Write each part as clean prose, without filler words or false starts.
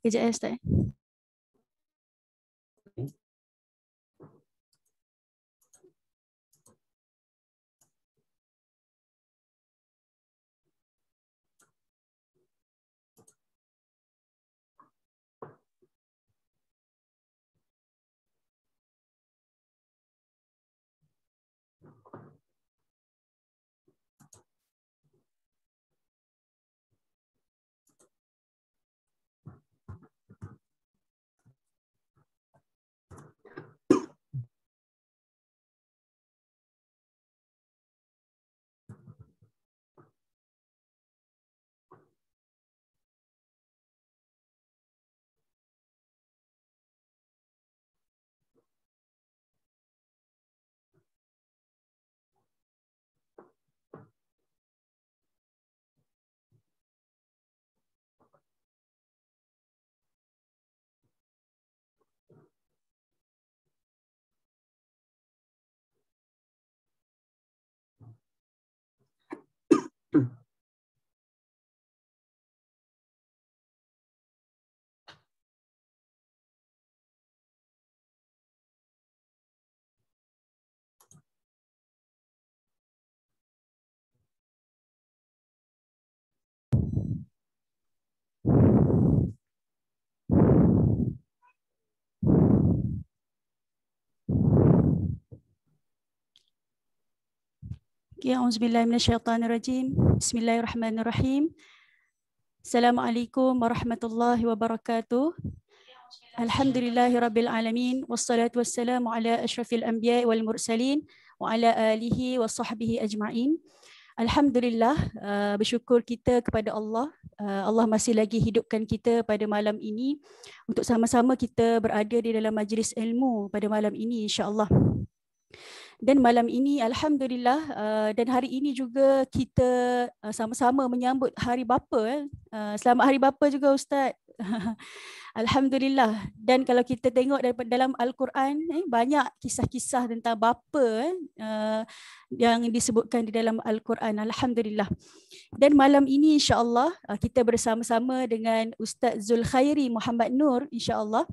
Kejap ya Ustaz. Okay, auzubillahi minasyaitanirrajim. Bismillahirrahmanirrahim. Assalamualaikum warahmatullahi wabarakatuh. Alhamdulillahirabbil alamin wassalatu wassalamu ala asyrafil anbiya'i wal mursalin wa ala alihi wa sahbihi ajma'in. Alhamdulillah, bersyukur kita kepada Allah. Allah masih lagi hidupkan kita pada malam ini untuk sama-sama kita berada di dalam majlis ilmu pada malam ini insya-Allah. Dan malam ini alhamdulillah dan hari ini juga kita sama-sama menyambut Hari Bapa. Selamat Hari Bapa juga Ustaz. Alhamdulillah. Dan kalau kita tengok dalam Al-Quran banyak kisah-kisah tentang bapa yang disebutkan di dalam Al-Quran. Alhamdulillah. Dan malam ini insya-Allah kita bersama-sama dengan Ustaz Zulkhairi Muhammad Nur insya-Allah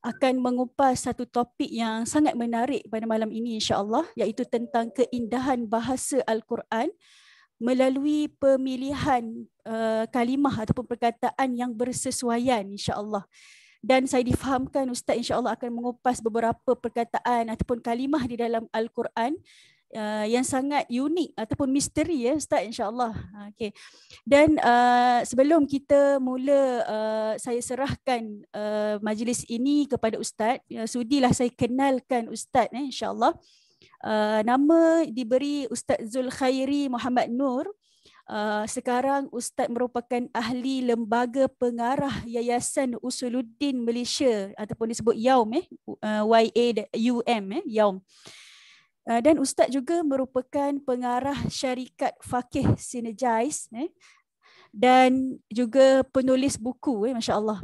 akan mengupas satu topik yang sangat menarik pada malam ini insya-Allah, iaitu tentang keindahan bahasa Al-Quran melalui pemilihan kalimah ataupun perkataan yang bersesuaian insya-Allah. Dan saya difahamkan Ustaz insya-Allah akan mengupas beberapa perkataan ataupun kalimah di dalam Al-Quran yang sangat unik ataupun misteri ya Ustaz insya-Allah. Okey. Dan sebelum kita mula saya serahkan majlis ini kepada Ustaz, sudilah saya kenalkan Ustaz insya-Allah. Nama diberi Ustaz Zulkhairi Muhammad Nur. Sekarang Ustaz merupakan ahli lembaga pengarah Yayasan Usuluddin Malaysia ataupun disebut YAUM YAUM YAUM. Dan Ustaz juga merupakan pengarah syarikat Faqih Synergize dan juga penulis buku masya-Allah.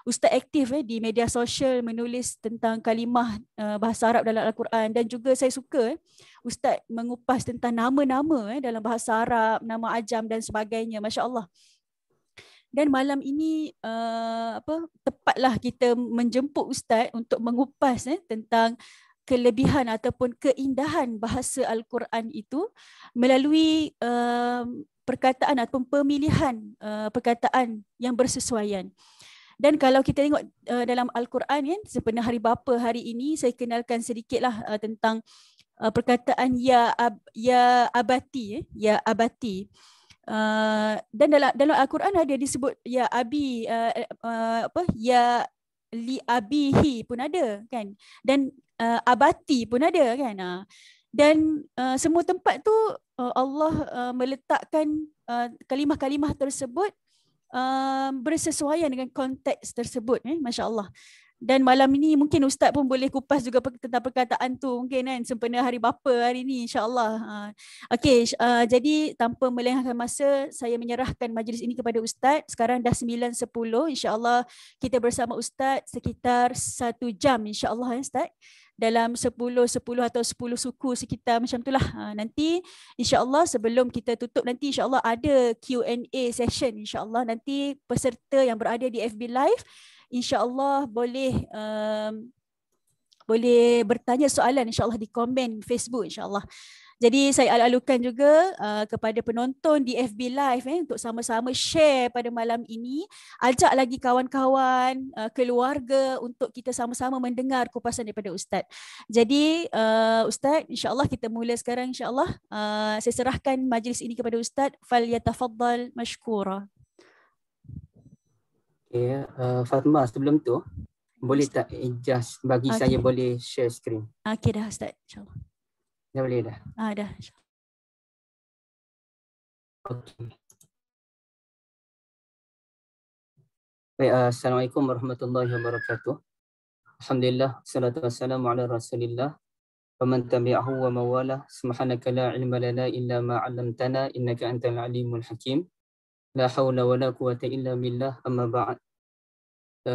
Ustaz aktif di media sosial menulis tentang kalimah bahasa Arab dalam Al-Quran, dan juga saya suka Ustaz mengupas tentang nama-nama dalam bahasa Arab, nama ajam dan sebagainya, masya-Allah. Dan malam ini tepatlah kita menjemput Ustaz untuk mengupas tentang kelebihan ataupun keindahan bahasa Al-Quran itu melalui perkataan ataupun pemilihan perkataan yang bersesuaian. Dan kalau kita tengok dalam Al-Quran sebenarnya Hari Bapa hari ini, saya kenalkan sedikitlah tentang perkataan ya abati ya abati. Dan dalam Al-Quran ada disebut ya abi ya li abihi pun ada kan, dan abati pun ada kan. Dan semua tempat tu Allah meletakkan kalimah-kalimah tersebut bersesuaian dengan konteks tersebut, masya-Allah. Dan malam ini mungkin Ustaz pun boleh kupas juga tentang perkataan tu mungkin kan, sempena Hari Bapa hari ini insya-Allah. Okey, jadi tanpa melengahkan masa, saya menyerahkan majlis ini kepada Ustaz. Sekarang dah 9.10, insya-Allah kita bersama Ustaz sekitar 1 jam insya-Allah Ustaz. dalam 10 atau 10 suku sekitar macam itulah. Nanti insya-Allah sebelum kita tutup nanti insya-Allah ada Q&A session insya-Allah. Nanti peserta yang berada di FB Live insya-Allah boleh bertanya soalan insya-Allah di komen Facebook insya-Allah. Jadi saya alu-alukan juga kepada penonton di FB Live untuk sama-sama share pada malam ini. Ajak lagi kawan-kawan, keluarga untuk kita sama-sama mendengar kupasan daripada Ustaz. Jadi Ustaz, insya-Allah kita mula sekarang insya-Allah. Saya serahkan majlis ini kepada Ustaz. Falyatafaddal mashkura. Okay, Fatma, sebelum tu boleh tak just bagi saya boleh share screen? Okey dah Ustaz, insya-Allah. Dah boleh dah? Dah. Okay. Baik, Assalamualaikum warahmatullahi wabarakatuh. Alhamdulillah, salatu wassalamu ala rasulillah. Wa man tabi'ahu wa mawalah. Subhanaka la ilma lana illa ma 'allamtana innaka antal alimul hakim. La haula wa la quwwata illa billah. Amma ba'd.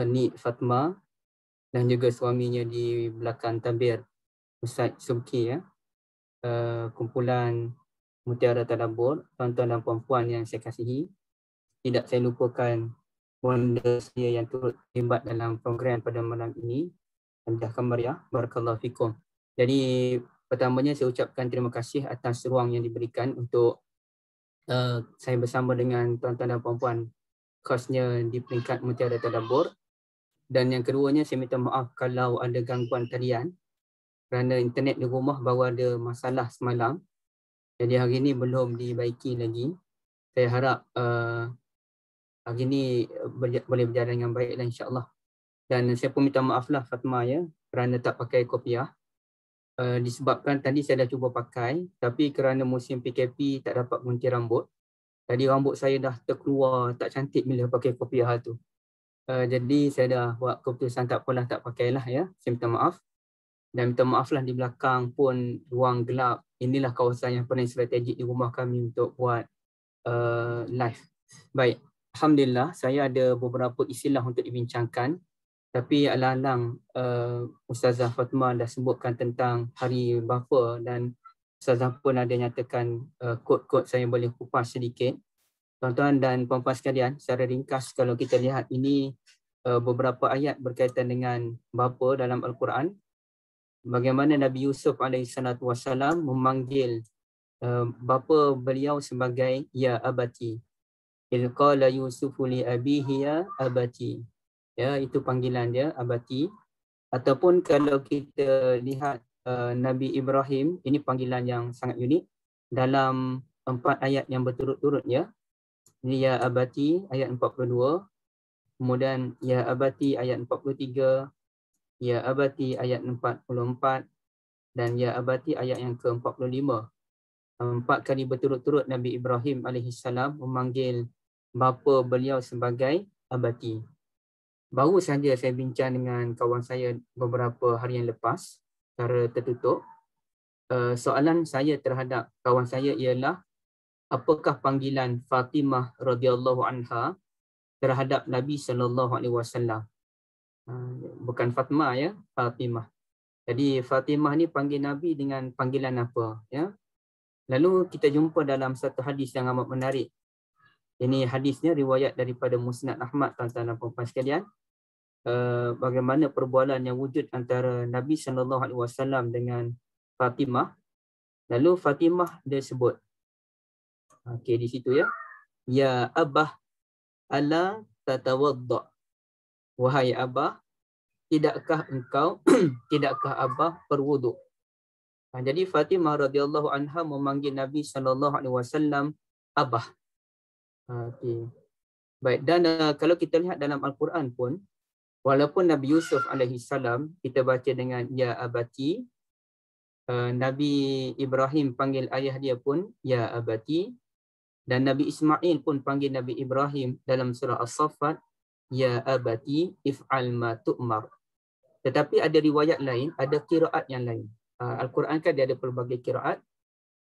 Ni Fatma dan juga suaminya di belakang tabir Ustaz Subki ya. Kumpulan Mutiara Tadabbur, tuan-tuan dan puan-puan yang saya kasihi. Tidak saya lupakan bonda saya yang turut terlibat dalam program pada malam ini. Alhamdulillah Kamariah, barakallahu fikum. Jadi pertamanya saya ucapkan terima kasih atas ruang yang diberikan untuk saya bersama dengan tuan-tuan dan puan-puan khasnya di peringkat Mutiara Tadabbur. Dan yang keduanya saya minta maaf kalau ada gangguan talian kerana internet di rumah baru ada masalah semalam. Jadi hari ini belum dibaiki lagi. Saya harap hari ini boleh berjalan dengan baik insya-Allah. Dan saya pun minta maaflah Fatma ya kerana tak pakai kopiah. Disebabkan tadi saya dah cuba pakai tapi kerana musim PKP tak dapat gunting rambut. Tadi rambut saya dah terkeluar tak cantik bila pakai kopiah tu. Jadi saya dah buat keputusan tak apalah tak pakailah ya. Saya minta maaf. Dan minta maaflah di belakang pun ruang gelap. Inilah kawasan yang paling strategik di rumah kami untuk buat live. Baik, Alhamdulillah saya ada beberapa istilah untuk dibincangkan. Tapi alang-alang Ustazah Fatma dah sebutkan tentang hari bapa dan Ustazah pun ada nyatakan kod-kod saya boleh kupas sedikit. Tuan-tuan dan puan-puan sekalian, secara ringkas kalau kita lihat ini beberapa ayat berkaitan dengan bapa dalam Al-Quran. Bagaimana Nabi Yusuf AS memanggil bapa beliau sebagai ya abati. Il qala Yusufu li abihi ya abati. Ya, itu panggilan dia abati. Ataupun kalau kita lihat Nabi Ibrahim, ini panggilan yang sangat unik dalam 4 ayat yang berturut-turut ya. Ini ya abati ayat 42. Kemudian ya abati ayat 43. Ya abati ayat 44 dan ya abati ayat yang ke-45. 4 kali berturut-turut Nabi Ibrahim alaihissalam memanggil bapa beliau sebagai abati. Baru saja saya bincang dengan kawan saya beberapa hari yang lepas secara tertutup. Soalan saya terhadap kawan saya ialah apakah panggilan Fatimah radhiyallahu anha terhadap Nabi sallallahu alaihi wasallam? Bukan Fatma ya, Fatimah. Jadi Fatimah ni panggil Nabi dengan panggilan apa ya? Lalu kita jumpa dalam satu hadis yang amat menarik. Ini hadisnya riwayat daripada Musnad Ahmad, tuan-tuan dan puan-puan sekalian. Bagaimana perbualan yang wujud antara Nabi sallallahu alaihi wasallam dengan Fatimah. Lalu Fatimah dia sebut. Okey, di situ ya. Ya abah ala tatawadda. Wahai abah, tidakkah engkau, tidakkah abah berwuduk? Jadi Fatimah radhiyallahu anha memanggil Nabi sallallahu alaihi wasallam abah. Okey. Baik, dan kalau kita lihat dalam Al-Quran pun, walaupun Nabi Yusuf alaihi salam kita baca dengan ya abati, Nabi Ibrahim panggil ayah dia pun ya abati, dan Nabi Ismail pun panggil Nabi Ibrahim dalam surah As-Saffat ya abati if'al ma tu'mar. Tetapi ada riwayat lain, ada qiraat yang lain. Al-Quran kan dia ada pelbagai qiraat.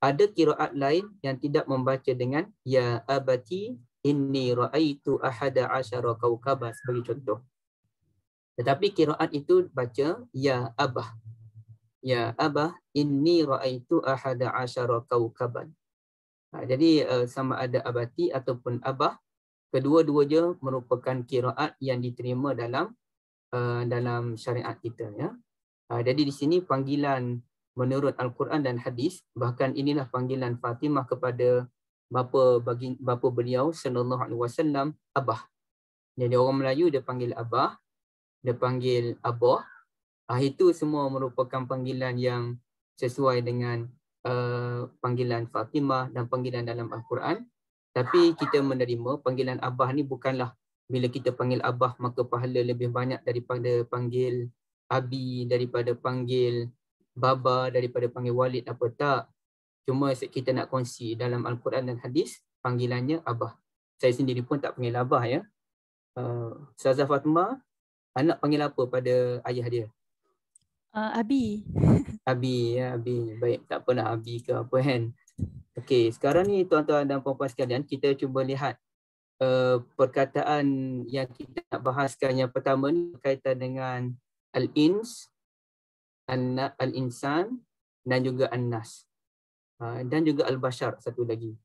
Ada qiraat lain yang tidak membaca dengan ya abati inni ra'aitu ahada asyara kaukaba sebagai contoh. Tetapi qiraat itu baca ya abah. ya abah inni ra'aitu ahada asyara kaukaban. Jadi sama ada abati ataupun abah, kedua-duanya merupakan qiraat yang diterima dalam syariat kita, ya. Jadi di sini panggilan menurut Al-Quran dan hadis, bahkan inilah panggilan Fatimah kepada bapa beliau sallallahu alaihi wasallam, abah. Jadi orang Melayu dia panggil abah, dia panggil abah. Itu semua merupakan panggilan yang sesuai dengan panggilan Fatimah dan panggilan dalam Al-Quran. Tapi kita menerima panggilan abah ni bukanlah bila kita panggil abah maka pahala lebih banyak daripada panggil abi, daripada panggil baba, daripada panggil walid apa, tak. Cuma kita nak kongsi dalam Al-Quran dan hadis panggilannya abah. Saya sendiri pun tak panggil abah, ya. Ustazah Fatimah, anak panggil apa pada ayah dia? Abi. Abi, ya, Abi. Baik, tak apalah Abi ke apa kan. Okey, sekarang ni tuan-tuan dan puan-puan sekalian, kita cuba lihat perkataan yang kita nak bahaskan. Yang pertama ni berkaitan dengan al-ins, al-insan dan juga an-nas. Dan juga al-bashar, satu lagi.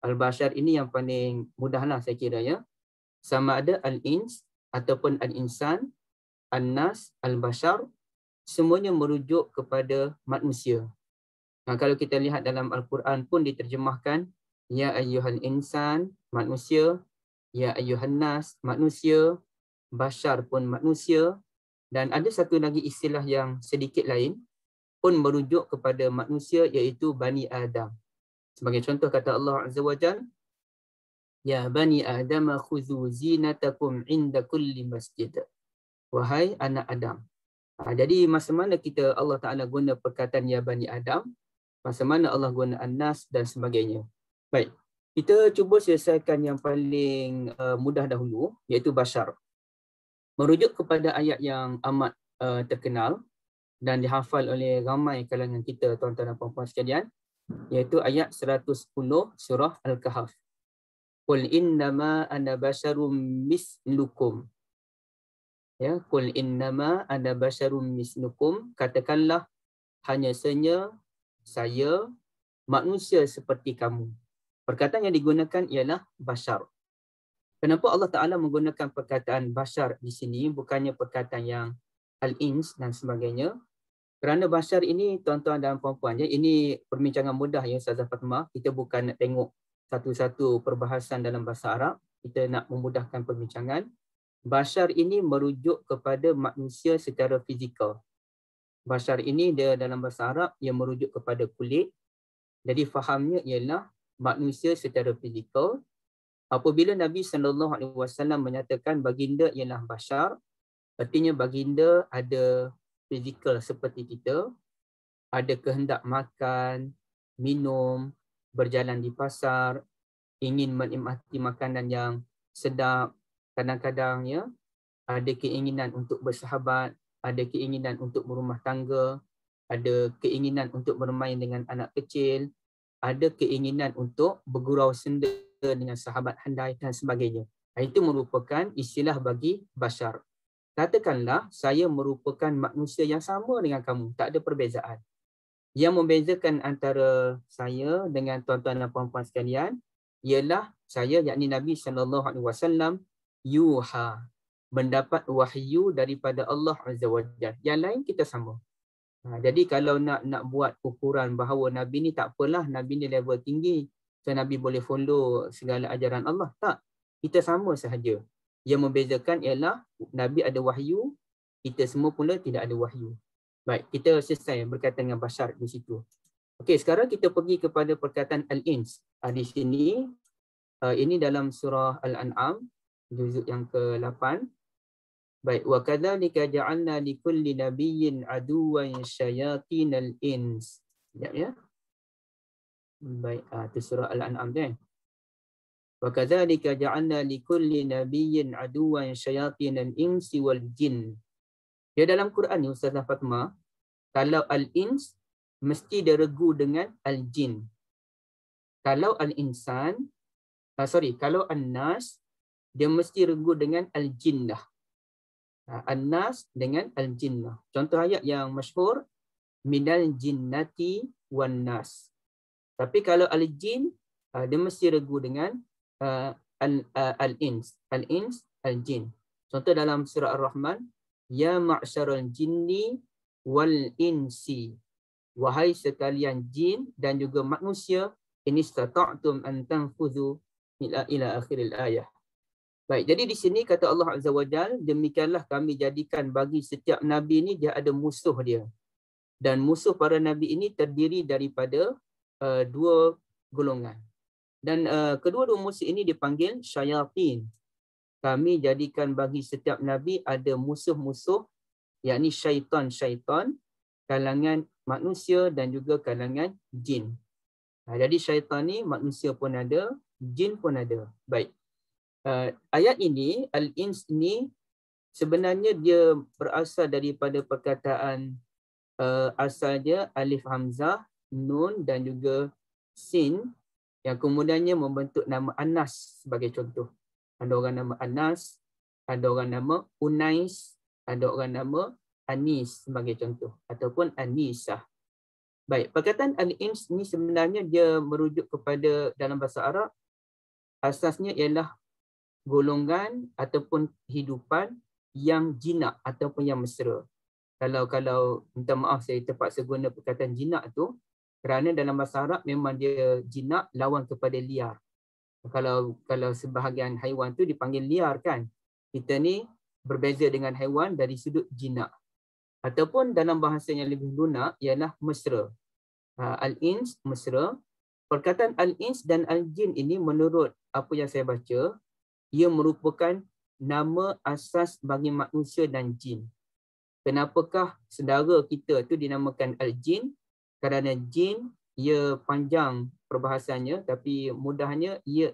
Al-bashar ini yang paling mudahlah saya kira, ya. Sama ada al-ins ataupun al-insan, an-nas, al-bashar, semuanya merujuk kepada manusia. Kalau kita lihat dalam Al-Quran pun diterjemahkan ya ayyuhal insan, manusia, ya ayyuhan nas, manusia, bashar pun manusia, dan ada satu lagi istilah yang sedikit lain pun merujuk kepada manusia, iaitu Bani Adam. Sebagai contoh kata Allah Azza wa Jalla, ya Bani Adam khudhu zinatakum inda kulli masjid. Wahai anak Adam. Jadi masa mana Allah Ta'ala guna perkataan ya Bani Adam, masa mana Allah guna An-Nas dan sebagainya. Baik, kita cuba selesaikan yang paling mudah dahulu, iaitu Bashar. Merujuk kepada ayat yang amat terkenal dan dihafal oleh ramai kalangan kita, tuan-tuan dan puan-puan sekalian, iaitu ayat 110 surah Al-Kahf. Qul innama ana basyarum mislukum. Ya, qul innama ana basyarum mislukum, katakanlah hanya saja saya manusia seperti kamu. Perkataan yang digunakan ialah bashar. Kenapa Allah Ta'ala menggunakan perkataan bashar di sini, bukannya perkataan yang al-ins dan sebagainya? Kerana bashar ini, tuan-tuan dan puan-puan, ini perbincangan mudah, ya Ustazah Fatimah. Kita bukan nak tengok satu-satu perbahasan dalam bahasa Arab. Kita nak memudahkan perbincangan. Bashar ini merujuk kepada manusia secara fizikal. Bashar ini dia dalam bahasa Arab yang merujuk kepada kulit. Jadi fahamnya ialah manusia secara fizikal. Apabila Nabi SAW menyatakan baginda ialah bashar, artinya baginda ada fizikal seperti kita, ada kehendak makan, minum, berjalan di pasar, ingin menikmati makanan yang sedap, kadang-kadang ya ada keinginan untuk bersahabat, ada keinginan untuk berumah tangga, ada keinginan untuk bermain dengan anak kecil, ada keinginan untuk bergurau senda dengan sahabat handai dan sebagainya. Itu merupakan istilah bagi bashar. Katakanlah saya merupakan manusia yang sama dengan kamu, tak ada perbezaan. Yang membezakan antara saya dengan tuan-tuan dan puan-puan sekalian ialah saya, yakni Nabi SAW, yuha, mendapat wahyu daripada Allah Azza wa Jalla. Yang lain kita sama. Jadi kalau nak buat ukuran bahawa Nabi ni tak apalah, Nabi ni level tinggi, so Nabi boleh follow segala ajaran Allah, tak. Kita sama sahaja. Yang membezakan ialah Nabi ada wahyu, kita semua pula tidak ada wahyu. Baik, kita selesai berkaitan dengan bashar di situ. Okey, sekarang kita pergi kepada perkataan al-ins. Di sini, ini dalam surah Al-An'am, juzuk yang ke-8. Baik, wa kadzalika ja'alna likulli nabiyyin aduwwan syayatinal ins. Ya. Baik, itu surah Al-An'am kan. Wa kadzalika ja'alna likulli nabiyyin aduwwan syayatinal insi wal jin. Dia dalam Quran ni Ustazah Fatimah, kalau al-ins mesti diregu dengan al-jin. Kalau al-insan, kalau an-nas, dia mesti regu dengan al-jinnah. An-nas dengan al-jinnah. Contoh ayat yang masyhur, minal jinnati wan nas. Tapi kalau al-jin, dia mesti regu dengan al-ins. Al-ins, al-jin. Contoh dalam surah Ar-Rahman, ya ma'syaral jinni wal insi. Wahai sekalian jin dan juga manusia, in istata'tum an tanfudhu ila akhiril ayah. Baik, jadi di sini kata Allah Azza wa Jalla, demikianlah kami jadikan bagi setiap nabi ni dia ada musuh dia. Dan musuh para nabi ini terdiri daripada dua golongan. Dan kedua-dua musuh ini dipanggil syayatin. Kami jadikan bagi setiap nabi ada musuh-musuh, yakni syaitan-syaitan, kalangan manusia dan juga kalangan jin. Jadi syaitan ni manusia pun ada, jin pun ada. Baik. Ayat ini, al-ins ini sebenarnya dia berasal daripada perkataan asalnya alif hamzah, nun dan juga sin yang kemudiannya membentuk nama Anas sebagai contoh. Ada orang nama Anas, ada orang nama Unais, ada orang nama Anis sebagai contoh ataupun Anisah. Baik, perkataan al-ins ni sebenarnya dia merujuk kepada dalam bahasa Arab asasnya ialah golongan ataupun kehidupan yang jinak ataupun yang mesra. Kalau minta maaf saya terpaksa guna perkataan jinak tu kerana dalam bahasa Arab memang dia jinak lawan kepada liar. Kalau sebahagian haiwan tu dipanggil liar kan. Kita ni berbeza dengan haiwan dari sudut jinak. Ataupun dalam bahasa yang lebih lunak ialah mesra. Al-ins mesra. Perkataan al-ins dan al-jin ini menurut apa yang saya baca, ia merupakan nama asas bagi manusia dan jin. Kenapakah saudara kita tu dinamakan al-jin? Kerana jin, ia panjang perbahasannya, tapi mudahnya ia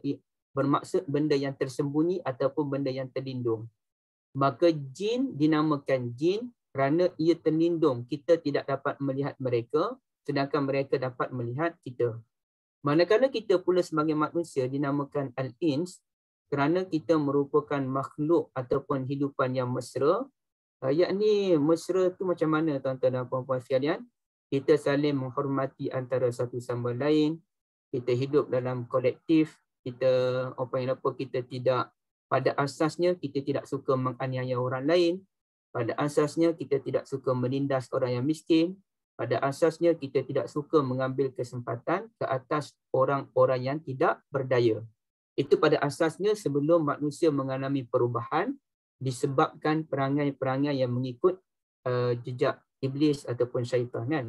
bermaksud benda yang tersembunyi ataupun benda yang terlindung. Maka jin dinamakan jin kerana ia terlindung. Kita tidak dapat melihat mereka, sedangkan mereka dapat melihat kita. Manakala kita pula sebagai manusia dinamakan al-ins, kerana kita merupakan makhluk ataupun hidupan yang mesra. Yakni mesra tu macam mana tuan-tuan dan puan-puan sekalian? Kita saling menghormati antara satu sama lain. Kita hidup dalam kolektif. Kita tidak, pada asasnya kita tidak suka menganiaya orang lain. Pada asasnya kita tidak suka menindas orang yang miskin. Pada asasnya kita tidak suka mengambil kesempatan ke atas orang-orang yang tidak berdaya. Itu pada asasnya sebelum manusia mengalami perubahan disebabkan perangai-perangai yang mengikut jejak iblis ataupun syaitan kan.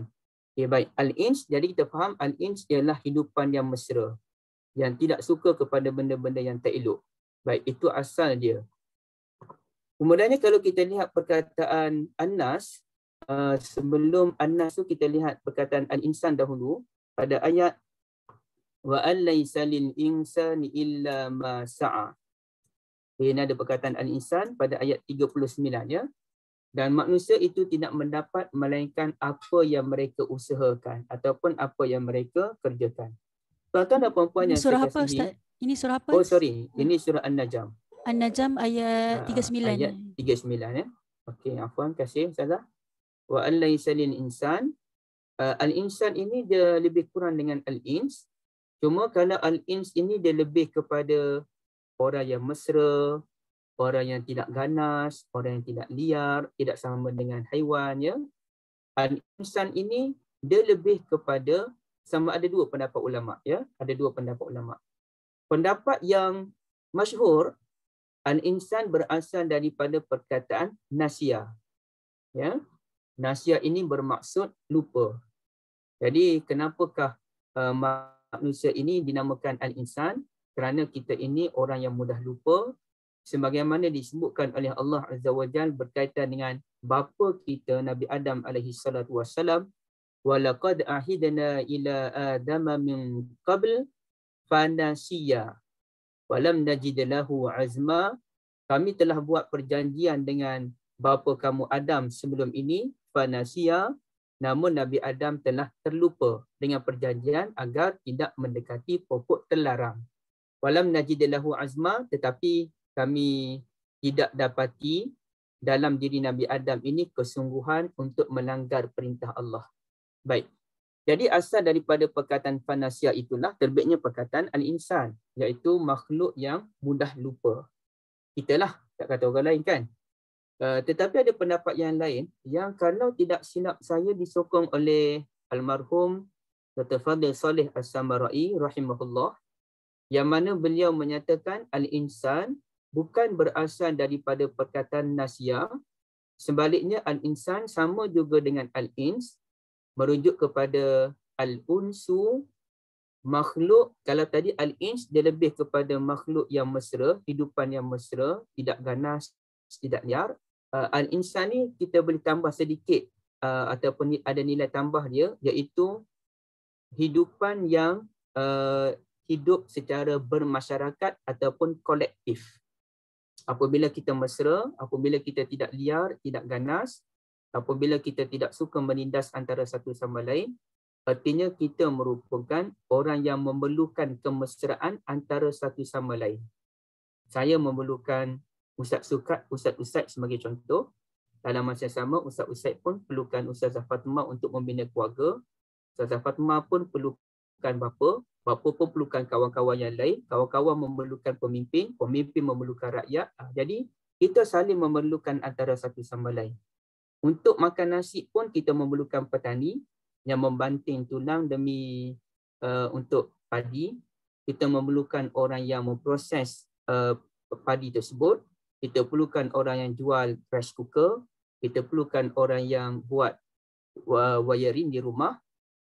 Okay, baik. Al-ins, jadi kita faham al-ins ialah hidupan yang mesra, yang tidak suka kepada benda-benda yang tak elok. Baik, itu asal dia. Kemudiannya kalau kita lihat perkataan Anas, sebelum Anas tu kita lihat perkataan al-insan dahulu pada ayat wa allaysa lil insani illa ma sa'a. Ini ada perkataan al-insan pada ayat 39 ya. Dan manusia itu tidak mendapat melainkan apa yang mereka usahakan ataupun apa yang mereka kerjakan. Tuan-tuan dan puan-puan yang surah saya apa, kasihi. Ustaz? Ini surah apa? Oh sorry, ini surah An-Najm. An-Najm ayat 39. Ayat 39 ya. Okey, afwan, kasih Ustazah. Wa allaysa lil insan. Al-insan ini dia lebih kurang dengan al-ins. Cuma kalau al-ins ini dia lebih kepada orang yang mesra, orang yang tidak ganas, orang yang tidak liar, tidak sama dengan haiwan ya. Al-insan ini dia lebih kepada, sama ada dua pendapat ulama ya, ada dua pendapat ulama. Pendapat yang masyhur, al-insan berasal daripada perkataan nasia. Ya. Nasia ini bermaksud lupa. Jadi kenapakah manusia ini dinamakan al-insan? Kerana kita ini orang yang mudah lupa, sebagaimana disebutkan oleh Allah Azza wa Jalla berkaitan dengan bapa kita Nabi Adam alaihi salatu wassalam, wa laqad ahidna ila adama min qabl fanasiya wa lam najid lahu azma. Kami telah buat perjanjian dengan bapa kamu Adam sebelum ini, fanasiya, namun Nabi Adam telah terlupa dengan perjanjian agar tidak mendekati pokok terlarang. Walam najid lahu azma, tetapi kami tidak dapati dalam diri Nabi Adam ini kesungguhan untuk melanggar perintah Allah. Baik. Jadi asal daripada perkataan fanasia itulah terbitnya perkataan al-insan, iaitu makhluk yang mudah lupa. Italah, tak kata orang lain kan. Tetapi ada pendapat yang lain yang kalau tidak silap saya disokong oleh almarhum Dr. Fadil Saleh As-Samarai rahimahullah, yang mana beliau menyatakan al-insan bukan berasal daripada perkataan nasya. Sebaliknya al-insan sama juga dengan al-ins, merujuk kepada al-unsu, makhluk. Kalau tadi al-ins dia lebih kepada makhluk yang mesra, hidupan yang mesra, tidak ganas, tidak liar. Al-insan ni kita boleh tambah sedikit ataupun ada nilai tambah dia, iaitu hidupan yang hidup secara bermasyarakat ataupun kolektif. Apabila kita mesra, apabila kita tidak liar, tidak ganas, apabila kita tidak suka menindas antara satu sama lain, artinya kita merupakan orang yang memerlukan kemesraan antara satu sama lain. Saya memerlukan Ustaz Sukat, Ustaz-Ustaz sebagai contoh. Dalam masa sama, Ustaz-Ustaz pun perlukan Ustazah Fatimah untuk membina keluarga. Ustazah Fatimah pun perlukan bapa. Bapa pun perlukan kawan-kawan yang lain. Kawan-kawan memerlukan pemimpin. Pemimpin memerlukan rakyat. Jadi, kita saling memerlukan antara satu sama lain. Untuk makan nasi pun kita memerlukan petani yang membanting tulang demi untuk padi. Kita memerlukan orang yang memproses padi tersebut. Kita perlukan orang yang jual rice cooker. Kita perlukan orang yang buat wiring di rumah.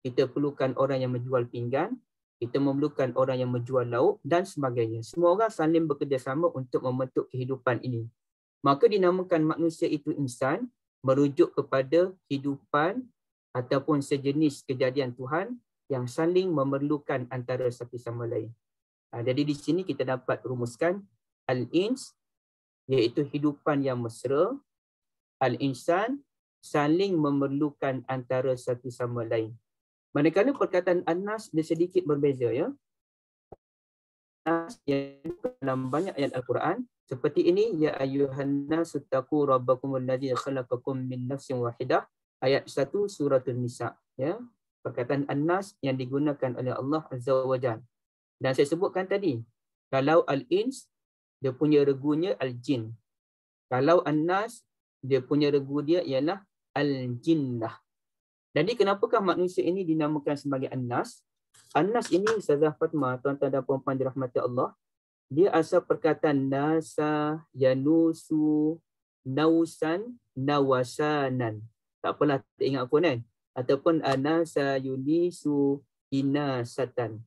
Kita perlukan orang yang menjual pinggan. Kita memerlukan orang yang menjual lauk dan sebagainya. Semua orang saling bekerjasama untuk membentuk kehidupan ini. Maka dinamakan manusia itu insan, merujuk kepada kehidupan ataupun sejenis kejadian Tuhan yang saling memerlukan antara satu sama lain. Jadi di sini kita dapat rumuskan al-ins, iaitu hidupan yang mesra. Al-insan, saling memerlukan antara satu sama lain. Manakala perkataan an-nas dia sedikit berbeza, ya. Nas yang dalam banyak ayat Al-Quran seperti ini, ya ayyuhan nasu taqu rabbakumul ladzi khalaqakum min nafsin wahidah, ayat 1 surah An-Nisa, ya. Perkataan an-nas yang digunakan oleh Allah Azza wa Jalla. Dan saya sebutkan tadi, kalau al-ins dia punya regunya al-jin. Kalau an-nas dia punya regu dia ialah al-jinnah. Jadi kenapakah manusia ini dinamakan sebagai an-nas? An-nas ini Ustazah Fatimah, tuan-tuan dan puan-puan dirahmati Allah, dia asal perkataan nasa, yanusu, nausan, nawasanan. Tak apalah, tak ingat pun kan? Ataupun anasa, yunisu, inasatan.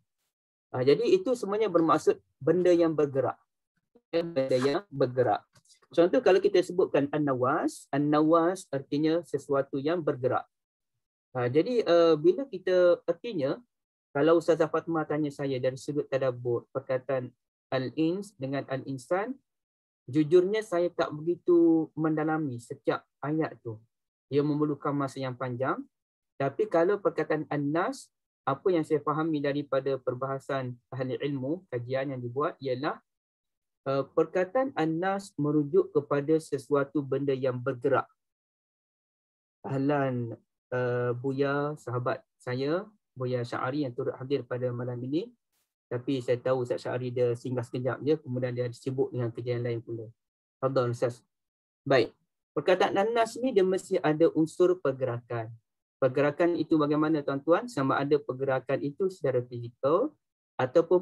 Jadi itu semuanya bermaksud benda yang bergerak. Benda yang bergerak. Contoh kalau kita sebutkan an-nawas, an-nawas artinya sesuatu yang bergerak. Jadi bila kita artinya, kalau Ustazah Fatimah tanya saya dari sudut tadabbur perkataan al-ins dengan al-insan, jujurnya saya tak begitu mendalami setiap ayat tu. Ia memerlukan masa yang panjang. Tapi kalau perkataan an-nas, apa yang saya fahami daripada perbahasan ahli ilmu, kajian yang dibuat ialah perkataan an-nas merujuk kepada sesuatu benda yang bergerak. Ahlan Buya, sahabat saya, Buya Syari yang turut hadir pada malam ini. Tapi saya tahu Ustaz Syari dia singgah sekejap je, kemudian dia sibuk dengan kerja yang lain pula. Fadhal Ustaz. Baik. Perkataan an-nas ni dia mesti ada unsur pergerakan. Pergerakan itu bagaimana tuan-tuan? Sama ada pergerakan itu secara fizikal ataupun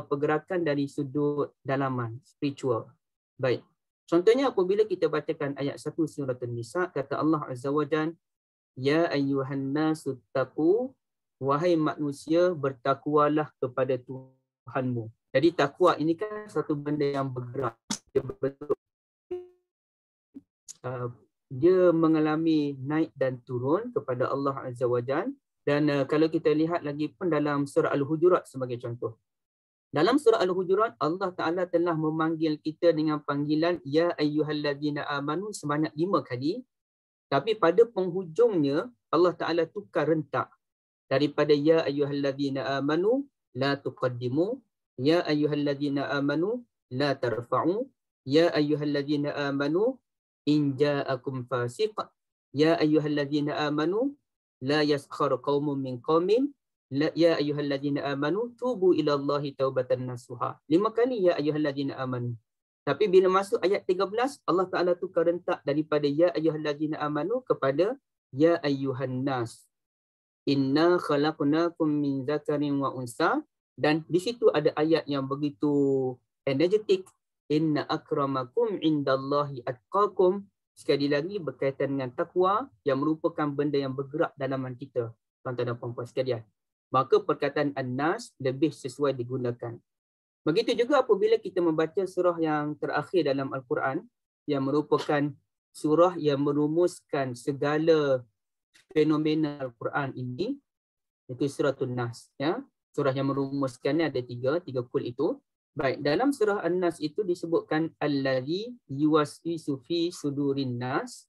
pergerakan dari sudut dalaman, spiritual. Baik. Contohnya apabila kita bacakan ayat 1 surah An-Nisa, kata Allah Azza wa Jalla, ya ayyuhan nasu taqu, wahai manusia bertakwalah kepada Tuhanmu. Jadi takwa ini kan satu benda yang bergerak. Dia berbentuk, dia mengalami naik dan turun kepada Allah Azza wa Jalla. Dan kalau kita lihat lagi pun dalam surah Al-Hujurat sebagai contoh. Dalam surah Al-Hujurat, Allah Ta'ala telah memanggil kita dengan panggilan ya ayyuhalladzina amanu sebanyak 5 kali. Tapi pada penghujungnya, Allah Ta'ala tukar rentak. Daripada ya ayyuhalladzina amanu la tuqaddimu, ya ayyuhalladzina amanu la tarfa'u, ya ayyuhalladzina amanu in ja'akum fasiq, ya ayyuhalladzina amanu la yaskhar qaumun min qaumin ya ayyuhalladzina amanu tubu ila Allahi taubatan nasuha. 5 kali ya ayyuhalladzina amanu. Tapi bila masuk ayat 13, Allah Taala tukar rentak daripada ya ayyuhalladzina amanu kepada ya ayyuhan nas. Inna khalaqnakum min dzakarin wa unsa, dan di situ ada ayat yang begitu energetik, inna akramakum indallahi atqakum. Sekali lagi berkaitan dengan takwa yang merupakan benda yang bergerak dalaman kita, tuan-tuan dan puan-puan sekalian. Maka perkataan an-nas lebih sesuai digunakan. Begitu juga apabila kita membaca surah yang terakhir dalam Al-Quran yang merupakan surah yang merumuskan segala fenomena Al-Quran ini, itu surah An-Nas, ya. Surah yang merumuskannya ada tiga kul itu. Baik, dalam surah An-Nas itu disebutkan allazi yuwaswisu fi sudurin nas.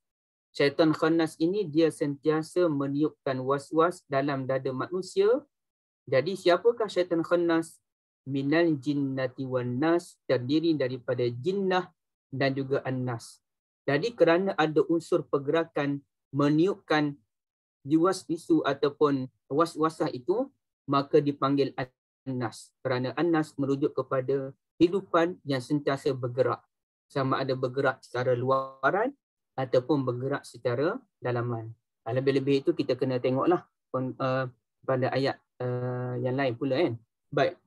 Syaitan khannas ini dia sentiasa meniupkan was-was dalam dada manusia. Jadi siapakah syaitan khannas? Minal jinnati wan nas, terdiri daripada jinnah dan juga an-nas. Jadi kerana ada unsur pergerakan meniupkan yuwaswisu ataupun was-wasah itu, maka dipanggil an-nas. Kerana an-nas merujuk kepada kehidupan yang sentiasa bergerak. Sama ada bergerak secara luaran ataupun bergerak secara dalaman. Lebih-lebih itu kita kena tengoklah pada ayat yang lain pula kan. Baik.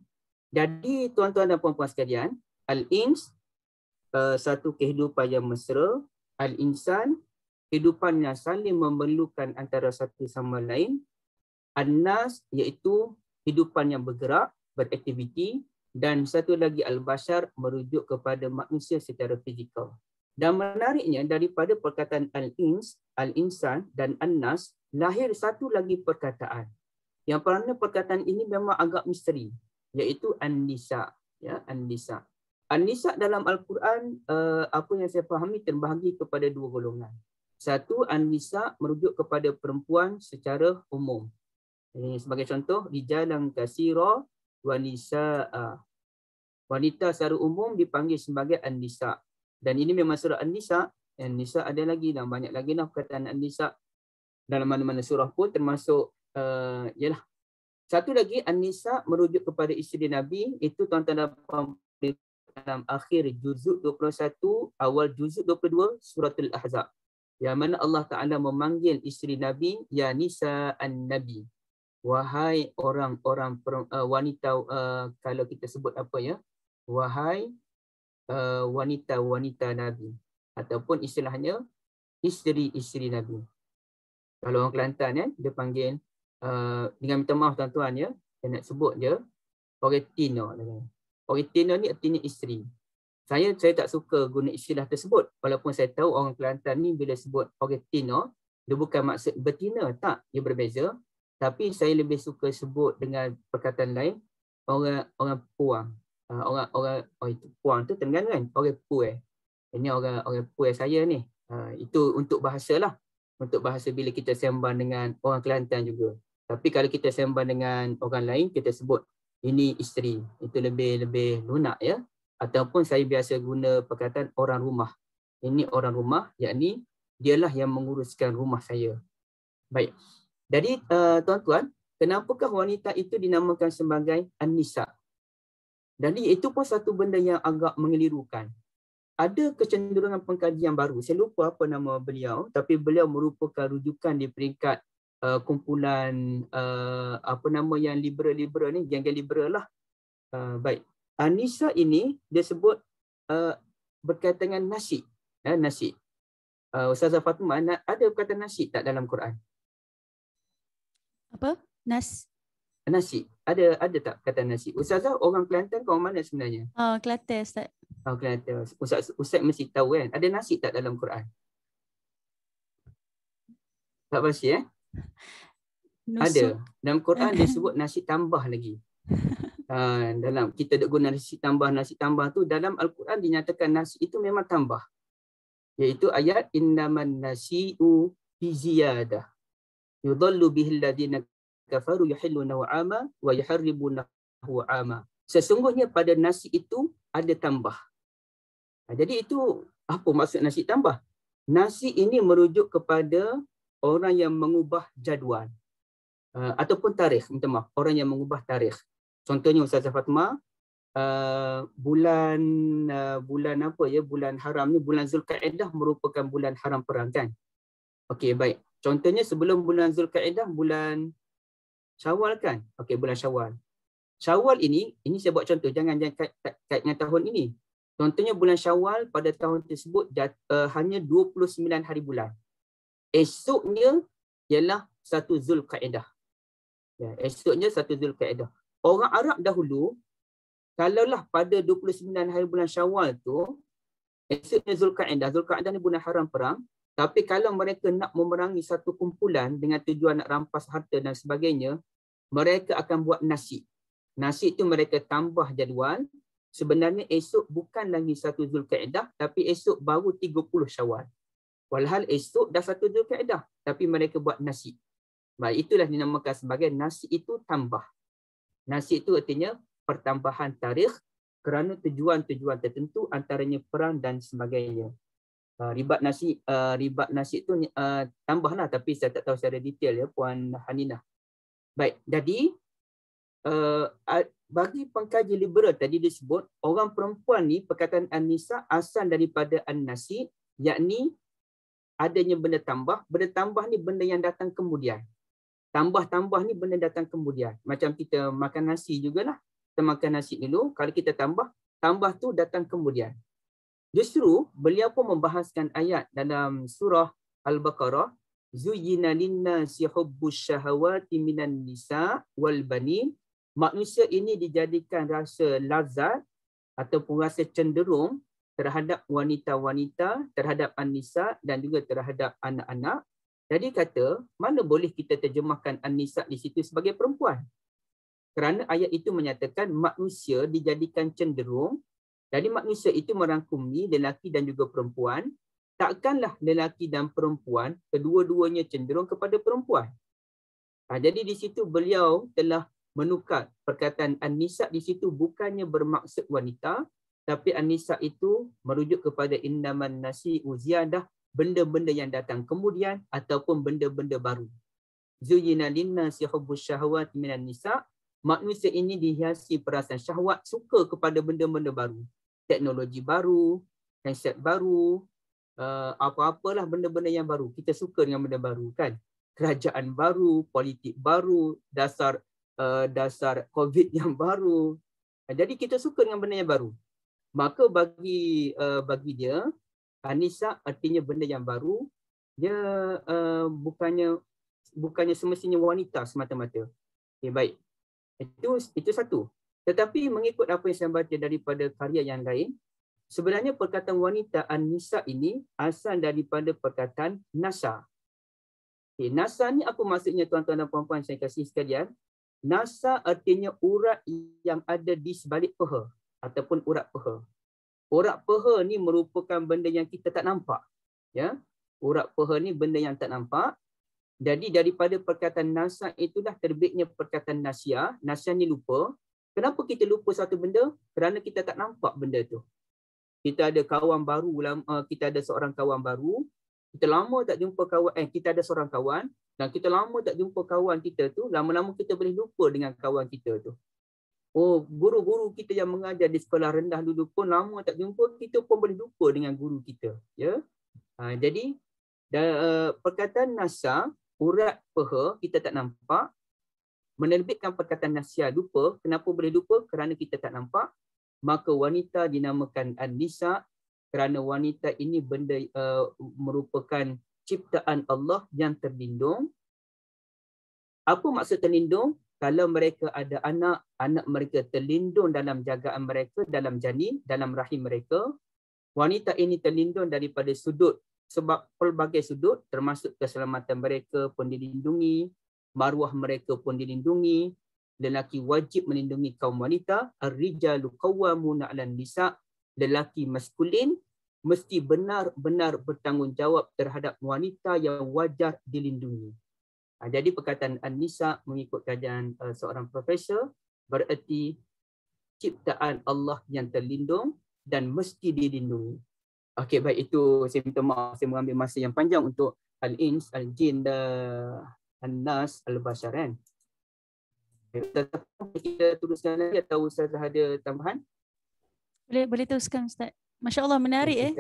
Jadi tuan-tuan dan puan-puan sekalian, al-ins satu kehidupan yang mesra, al-insan kehidupan yang saling memerlukan antara satu sama lain, an-nas iaitu kehidupan yang bergerak, beraktiviti, dan satu lagi al-bashar merujuk kepada manusia secara fizikal. Dan menariknya daripada perkataan al-ins, al-insan dan an-nas lahir satu lagi perkataan. Yang kerana perkataan ini memang agak misteri, iaitu an-nisa, ya, an-nisa. An-nisa dalam Al-Quran apa yang saya fahami terbahagi kepada dua golongan. Satu, an-nisa merujuk kepada perempuan secara umum. Ini sebagai contoh, rijalan katsira wa nisaa. Wanita secara umum dipanggil sebagai an-nisa. Dan ini memang surah an-nisa. An-nisa ada lagi dan banyak lagi lah perkataan an-nisa dalam mana-mana surah pun, termasuk ialah satu lagi an-nisa merujuk kepada isteri Nabi. Itu tuan-tuan dan puan-puan dalam akhir juzuk 21, awal juzuk 22 suratul Ahzab, yang mana Allah Ta'ala memanggil isteri Nabi ya nisa an-nabi, wahai orang-orang wanita, kalau kita sebut apa ya, wahai wanita-wanita Nabi, ataupun istilahnya isteri-isteri Nabi. Kalau orang Kelantan ya, dia panggil dengan minta maaf tuan-tuan ya, saya nak sebut je Oretino. Oretino ni artinya isteri. Saya tak suka guna istilah tersebut, walaupun saya tahu orang Kelantan ni bila sebut Oretino, dia bukan maksud betina, tak, dia berbeza. Tapi saya lebih suka sebut dengan perkataan lain, orang puang. Itu puang tu Terengganu kan, orang puai. Ini orang puai saya ni. Itu untuk bahasa lah. Untuk bahasa bila kita sembang dengan orang Kelantan juga. Tapi kalau kita sembang dengan orang lain, kita sebut ini isteri. Itu lebih lunak ya. Ataupun saya biasa guna perkataan orang rumah. Ini orang rumah, yakni dialah yang menguruskan rumah saya. Baik. Jadi tuan-tuan, kenapakah wanita itu dinamakan sebagai an-nisa? Jadi itu pun satu benda yang agak mengelirukan. Ada kecenderungan pengkajian baru. Saya lupa apa nama beliau, tapi beliau merupakan rujukan di peringkat kumpulan apa nama yang liberal-liberal ni, geng-geng liberal lah. Baik. An-nisa ini dia sebut berkaitan dengan nasi. Nasi. Ustazah Fatimah, ada perkataan nasi tak dalam Quran? Apa? Nasi. Ada tak perkataan nasi? Ustazah orang Kelantan ke orang mana sebenarnya? Kelantan, Ustaz. Kelantan. Ustaz mesti tahu kan. Ada nasi tak dalam Quran? Tak pasti Ada. Dalam Quran dia sebut nasi tambah lagi. Dalam kita duk guna nasi tambah tu, dalam Al-Quran dinyatakan nasi itu memang tambah. Iaitu ayat innaman nasi'u bi ziyadah. Yudhallu bihil ladina kafaru yuhillunahu 'ama wa yuharribunahu 'ama. Sesungguhnya pada nasi itu ada tambah. Jadi itu apa maksud nasi tambah? Nasi ini merujuk kepada orang yang mengubah jadual ataupun tarikh, minta maaf, orang yang mengubah tarikh. Contohnya Ustazah Fatimah, bulan apa ya, bulan haram ni, bulan Zulkaidah merupakan bulan haram perang kan. Okey, baik. Contohnya sebelum bulan Zulkaidah, bulan Syawal kan. Okey, bulan Syawal. Syawal ini saya buat contoh, jangan kait dengan tahun ini. Contohnya bulan Syawal pada tahun tersebut hanya 29 hari bulan. Esoknya ialah 1 Zulkaidah. Ya, esoknya 1 Zulkaidah. Orang Arab dahulu, kalaulah pada 29 hari bulan Syawal tu, esoknya Zulkaidah. Zulkaidah ni bulan haram perang. Tapi kalau mereka nak memerangi satu kumpulan dengan tujuan nak rampas harta dan sebagainya, mereka akan buat nasib. Nasib tu mereka tambah jadual. Sebenarnya esok bukan lagi 1 Zulkaidah, tapi esok baru 30 Syawal. Walhal esok dah 1 Zulkaidah, tapi mereka buat nasib. Baik, itulah dinamakan sebagai nasib itu tambah. Nasib itu artinya pertambahan tarikh kerana tujuan-tujuan tertentu, antaranya perang dan sebagainya. Ribat nasib tu tambahlah, tapi saya tak tahu secara detail ya Puan Haninah. Baik, jadi bagi pengkaji liberal tadi disebut orang perempuan ni, perkataan an-nisa asal daripada an-nasib, yakni adanya benda tambah. Benda tambah ni benda yang datang kemudian. Tambah-tambah ni benda datang kemudian. Macam kita makan nasi jugalah. Kita makan nasi dulu, kalau kita tambah tu datang kemudian. Justru beliau pun membahaskan ayat dalam surah Al-Baqarah, zuyyina linnasi hubbus syahawati minan nisa wal banin. Manusia ini dijadikan rasa lazat ataupun rasa cenderung terhadap wanita-wanita, terhadap an-nisa dan juga terhadap anak-anak. Jadi kata, mana boleh kita terjemahkan an-nisa di situ sebagai perempuan? Kerana ayat itu menyatakan manusia dijadikan cenderung. Jadi manusia itu merangkumi lelaki dan juga perempuan. Takkanlah lelaki dan perempuan kedua-duanya cenderung kepada perempuan. Jadi di situ beliau telah menukar perkataan an-nisa di situ bukannya bermaksud wanita, tapi an-nisa itu merujuk kepada innaman nasi'u ziyadah, benda-benda yang datang kemudian ataupun benda-benda baru. Zuyyina linnasi hubbus syahawati minan nisa. Manusia ini dihiasi perasaan syahwat, suka kepada benda-benda baru. Teknologi baru, handset baru, apa-apalah benda-benda yang baru. Kita suka dengan benda baru kan. Kerajaan baru, politik baru, dasar COVID yang baru. Jadi kita suka dengan benda yang baru. Maka bagi dia, an-nisa artinya benda yang baru. Dia bukannya semestinya wanita semata-mata. Okay, baik. Itu satu. Tetapi mengikut apa yang saya baca daripada karya yang lain, sebenarnya perkataan wanita an-nisa ini asal daripada perkataan nasa. Okay, nasa ni apa maksudnya tuan-tuan dan puan-puan saya kasih sekalian? Nasa artinya urat yang ada di sebalik peha ataupun urat peha. Urat peha ni merupakan benda yang kita tak nampak. Ya, urat peha ni benda yang tak nampak. Jadi daripada perkataan nasa itulah terbitnya perkataan nasia. Nasia ni lupa. Kenapa kita lupa satu benda? Kerana kita tak nampak benda tu. Kita ada kawan baru, kita ada seorang kawan baru. Kita lama tak jumpa kawan, kita ada seorang kawan dan kita lama tak jumpa kawan kita tu, lama-lama kita boleh lupa dengan kawan kita tu. Oh, guru-guru kita yang mengajar di sekolah rendah dulu pun lama tak jumpa, kita pun boleh lupa dengan guru kita. Ya. Jadi perkataan nasa, urat peha kita tak nampak, menerbitkan perkataan nasia lupa. Kenapa boleh lupa? Kerana kita tak nampak. Maka wanita dinamakan an-nisa kerana wanita ini benda merupakan ciptaan Allah yang terlindung. Apa maksud terlindung? Kalau mereka ada anak, anak mereka terlindung dalam jagaan mereka, dalam janin, dalam rahim mereka. Wanita ini terlindung daripada sudut, sebab pelbagai sudut, termasuk keselamatan mereka pun dilindungi, maruah mereka pun dilindungi. Lelaki wajib melindungi kaum wanita. Ar-rijalu qawwamuna 'alan nisa. Lelaki maskulin mesti benar-benar bertanggungjawab terhadap wanita yang wajar dilindungi. Jadi perkataan an-nisa mengikut kajian seorang profesor bererti ciptaan Allah yang terlindung dan mesti dilindungi. Okey, baik, itu saya minta maaf saya mengambil masa yang panjang untuk al-ins, al-jin, an-nas, al-bashar kan. Kita teruskan lagi atau Ustaz ada tambahan? Boleh teruskan Ustaz. Masya Allah menarik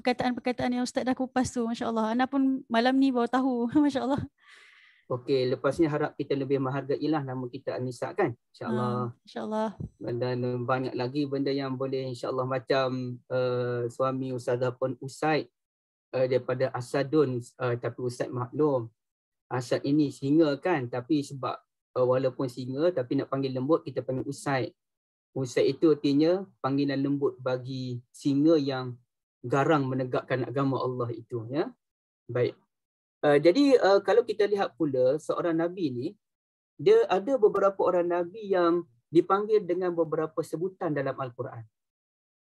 perkataan-perkataan yang Ustaz dah kupas tu. Masya Allah. Ana pun malam ni baru tahu. Masya Allah. Okey, lepasnya harap kita lebih menghargailah nama kita Anisa kan. InsyaAllah. InsyaAllah. Dan banyak lagi benda yang boleh insyaAllah macam suami Ustazah pun Usaid daripada Asadun, tapi Usaid maklum. Asad ini singa kan, tapi sebab walaupun singa tapi nak panggil lembut kita panggil Usaid. Usaid itu artinya panggilan lembut bagi singa yang garang menegakkan agama Allah itu ya. Baik. Jadi kalau kita lihat pula seorang nabi ni, dia ada beberapa orang nabi yang dipanggil dengan beberapa sebutan dalam Al-Quran.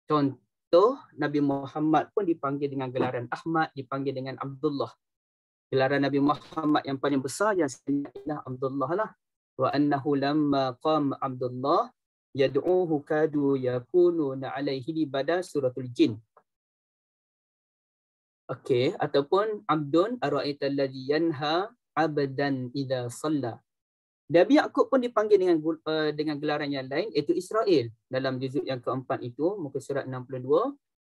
Contoh Nabi Muhammad pun dipanggil dengan gelaran Ahmad, dipanggil dengan Abdullah. Gelaran Nabi Muhammad yang paling besar yang sebenarnya Abdullah lah. Wa annahu lamma qama Abdullah yad'uhu kadu yakununa alaihi libada suratul jin. Okey, ataupun abdun ara'aital ladzi yanha 'abdan idza shalla. Nabi Yaqub pun dipanggil dengan gelaran yang lain iaitu Israel. Dalam juzuk yang keempat itu muka surat 62,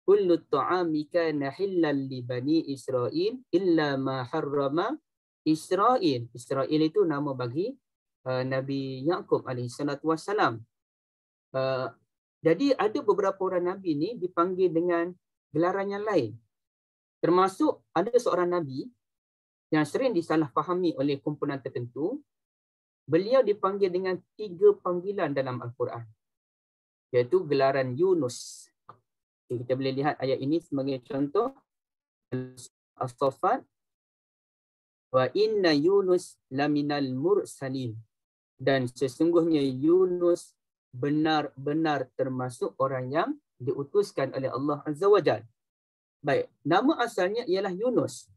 kullu ta'ami kana hillal li bani Israil illa ma harrama Israil. Israel itu nama bagi Nabi Yaqub alaihi salatu wassalam. Jadi ada beberapa orang nabi ni dipanggil dengan gelaran yang lain. Termasuk ada seorang nabi yang sering disalahfahami oleh kumpulan tertentu. Beliau dipanggil dengan 3 panggilan dalam Al-Quran. Iaitu gelaran Yunus. Kita boleh lihat ayat ini sebagai contoh. As-Saffat. Wa inna Yunus laminal mursalin. Dan sesungguhnya Yunus benar-benar termasuk orang yang diutuskan oleh Allah Azza wa Jalla. Baik, nama asalnya ialah Yunus.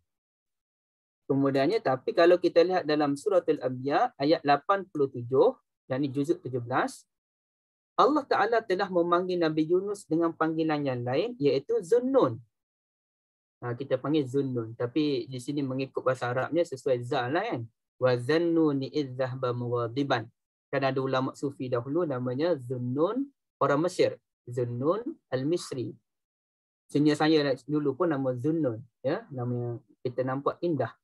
Kemudiannya, tapi kalau kita lihat dalam surah Al-Anbiya ayat 87, yang ini juzuk 17, Allah Ta'ala telah memanggil Nabi Yunus dengan panggilan yang lain, iaitu Zunnun. Kita panggil Zunnun. Tapi di sini mengikut bahasa Arabnya sesuai Zal lah kan. Wa zannuni idh dhahaba mughadiban. Kan ada ulama sufi dahulu namanya Zunnun, orang Mesir. Zunnun al-Misri. Senior saya dulu pun nama Zunnun. Ya, namanya kita nampak indah.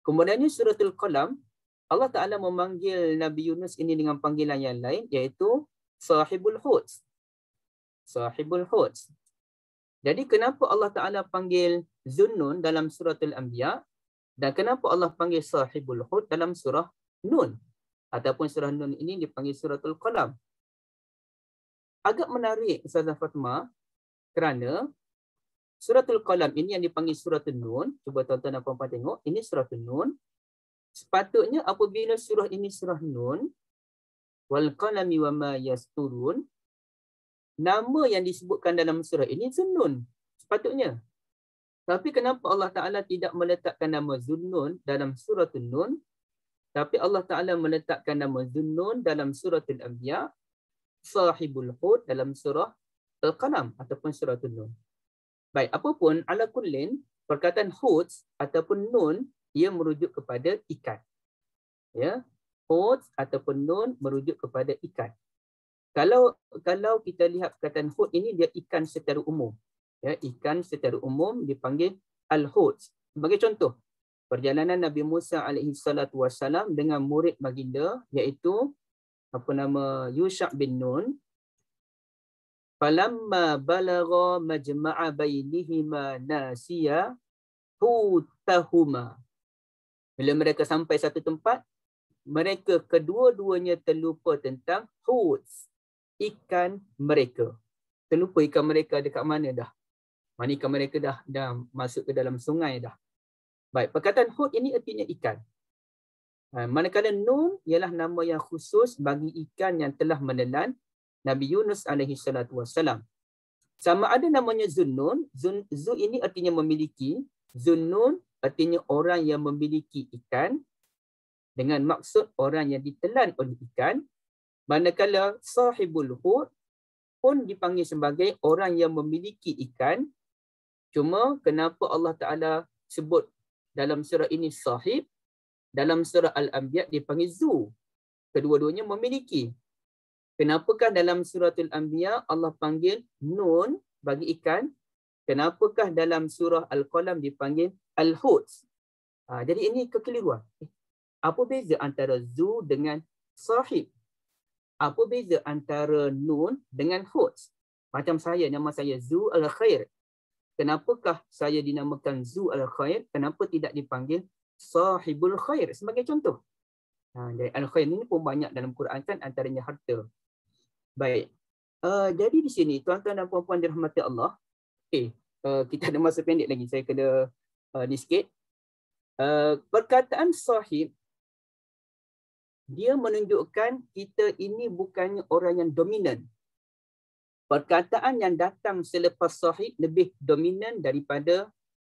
Kemudiannya suratul Qalam, Allah Ta'ala memanggil Nabi Yunus ini dengan panggilan yang lain, iaitu Sahibul Hud. Sahibul Hud. Jadi kenapa Allah Ta'ala panggil Zunnun dalam suratul Anbiya dan kenapa Allah panggil Sahibul Hud dalam surah Nun? Ataupun surah Nun ini dipanggil suratul Qalam. Agak menarik Ustazah Fatimah kerana Suratul Qalam ini yang dipanggil Suratul Nun. Cuba tuan-tuan dan puan-puan tengok. Ini Suratul Nun. Sepatutnya apabila surah ini surah Nun, wal qalami wa ma yasturun, nama yang disebutkan dalam surah ini Zunnun. Sepatutnya. Tapi kenapa Allah Ta'ala tidak meletakkan nama Zunnun dalam Suratul Nun, tapi Allah Ta'ala meletakkan nama Zunnun dalam Suratul Anbiya, Sahibul Hud dalam surah Al-Qalam ataupun Suratul Nun. Baik, apapun, ala kullin, perkataan Hud ataupun Nun, ia merujuk kepada ikan. Ya, Hud ataupun Nun merujuk kepada ikan. Kalau kita lihat perkataan Hud ini, dia ikan secara umum. Ya, ikan secara umum dipanggil Al-Hud. Sebagai contoh, perjalanan Nabi Musa alaihi salatu wassalam dengan murid baginda, iaitu Yusha' bin Nun. Falamma balagha majma'a bainihima nasiya hutahuma. Bila mereka sampai satu tempat, mereka kedua-duanya terlupa tentang hut, ikan mereka. Terlupa ikan mereka dekat mana dah. Mana ikan mereka dah masuk ke dalam sungai dah. Baik, perkataan hut ini artinya ikan. Manakala Nun ialah nama yang khusus bagi ikan yang telah menelan Nabi Yunus alaihi salatu wassalam. Sama ada namanya Zunnun, Zu ini artinya memiliki, Zunnun artinya orang yang memiliki ikan dengan maksud orang yang ditelan oleh ikan. Manakala Sahibul Hud pun dipanggil sebagai orang yang memiliki ikan. Cuma kenapa Allah Ta'ala sebut dalam surah ini sahib, dalam surah Al-Anbiya dipanggil zu. Kedua-duanya memiliki. Kenapakah dalam suratul Anbiya Allah panggil nun bagi ikan? Kenapakah dalam surah Al-Qalam dipanggil Al-Hut? Jadi ini kekeliruan. Apa beza antara zu dengan sahib? Apa beza antara nun dengan hut? Macam saya, nama saya Zu Al-Khair. Kenapakah saya dinamakan Zu Al-Khair? Kenapa tidak dipanggil Sahibul Khair sebagai contoh? Jadi Al-Khair ini pun banyak dalam Quran kan, antaranya harta. Baik. Jadi di sini tuan-tuan dan puan-puan dirahmati Allah. Kita ada masa pendek lagi. Saya kena ni sikit. Perkataan sahib dia menunjukkan kita ini bukannya orang yang dominan. Perkataan yang datang selepas sahib lebih dominan daripada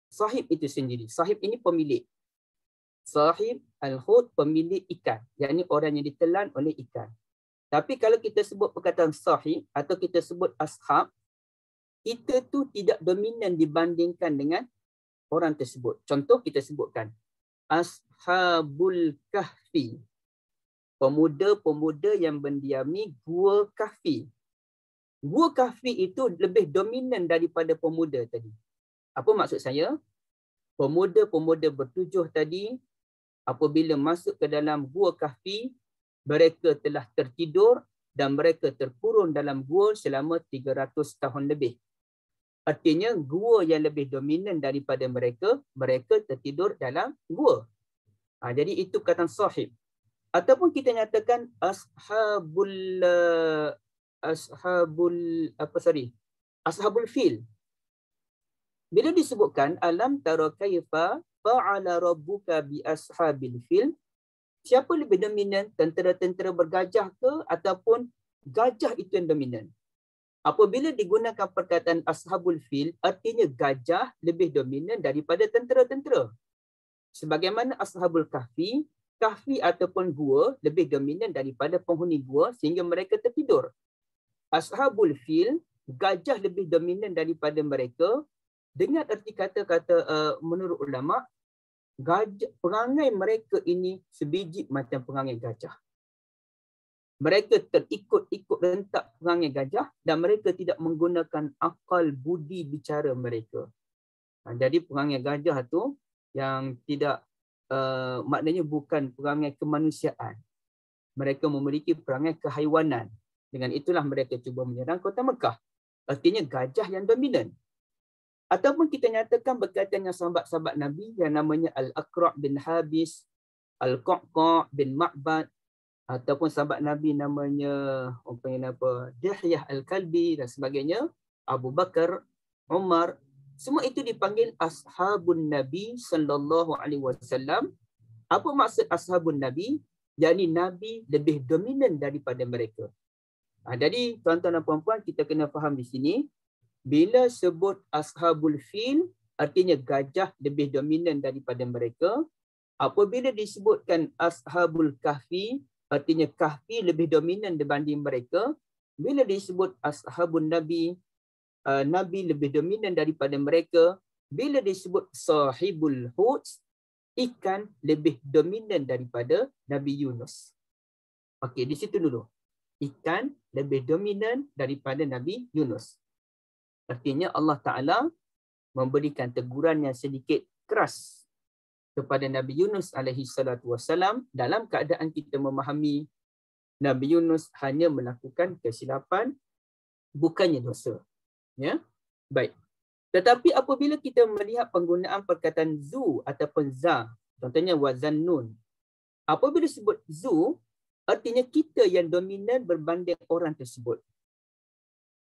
sahib itu sendiri. Sahib ini pemilik. Sahib al-hut pemilik ikan. Yakni orang yang ditelan oleh ikan. Tapi kalau kita sebut perkataan sahib atau kita sebut ashab, kita tu tidak dominan dibandingkan dengan orang tersebut. Contoh kita sebutkan Ashabul Kahfi. Pemuda-pemuda yang mendiami Gua Kahfi. Gua Kahfi itu lebih dominan daripada pemuda tadi. Apa maksud saya? Pemuda-pemuda bertujuh tadi, apabila masuk ke dalam Gua Kahfi, mereka telah tertidur dan mereka terkurung dalam gua selama 300 tahun lebih. Artinya gua yang lebih dominan daripada mereka, mereka tertidur dalam gua. Jadi itu kata sahib. Ataupun kita nyatakan ashabul fil. Bila disebutkan alam tara kaifa fa'ala rabbuka bi ashabil fil, siapa lebih dominan, tentera-tentera bergajah ke ataupun gajah itu yang dominan? Apabila digunakan perkataan ashabul fil, artinya gajah lebih dominan daripada tentera-tentera. Sebagaimana ashabul kahfi, kahfi ataupun gua lebih dominan daripada penghuni gua sehingga mereka tertidur. Ashabul fil, gajah lebih dominan daripada mereka. Dengan erti kata-kata menurut ulama, perangai mereka ini sebiji macam perangai gajah. Mereka terikut-ikut rentak perangai gajah dan mereka tidak menggunakan akal budi bicara mereka. Jadi perangai gajah tu yang tidak maknanya bukan perangai kemanusiaan. Mereka memiliki perangai kehaiwanan. Dengan itulah mereka cuba menyerang kota Mekah. Artinya gajah yang dominan. Ataupun kita nyatakan berkaitan dengan sahabat-sahabat Nabi yang namanya Al-Aqra' bin Habis, Al-Qa'qa' bin Ma'bad, ataupun sahabat Nabi namanya Dihyah Al-Kalbi dan sebagainya, Abu Bakar, Umar, semua itu dipanggil ashabun Nabi sallallahu alaihi wasallam. Apa maksud ashabun Nabi? Yakni Nabi lebih dominan daripada mereka. Jadi tuan-tuan dan puan-puan, kita kena faham di sini, bila sebut ashabul fil, artinya gajah lebih dominan daripada mereka. Apabila disebutkan ashabul kahfi, artinya kahfi lebih dominan dibanding mereka. Bila disebut ashabun Nabi, Nabi lebih dominan daripada mereka. Bila disebut sahibul hut, ikan lebih dominan daripada Nabi Yunus. Okey, di situ dulu. Ikan lebih dominan daripada Nabi Yunus. Artinya Allah Ta'ala memberikan teguran yang sedikit keras kepada Nabi Yunus alaihi salatu wassalam dalam keadaan kita memahami Nabi Yunus hanya melakukan kesilapan, bukannya dosa. Ya, baik. Tetapi apabila kita melihat penggunaan perkataan zu ataupun za, contohnya wazannun. Apabila disebut zu, artinya kita yang dominan berbanding orang tersebut.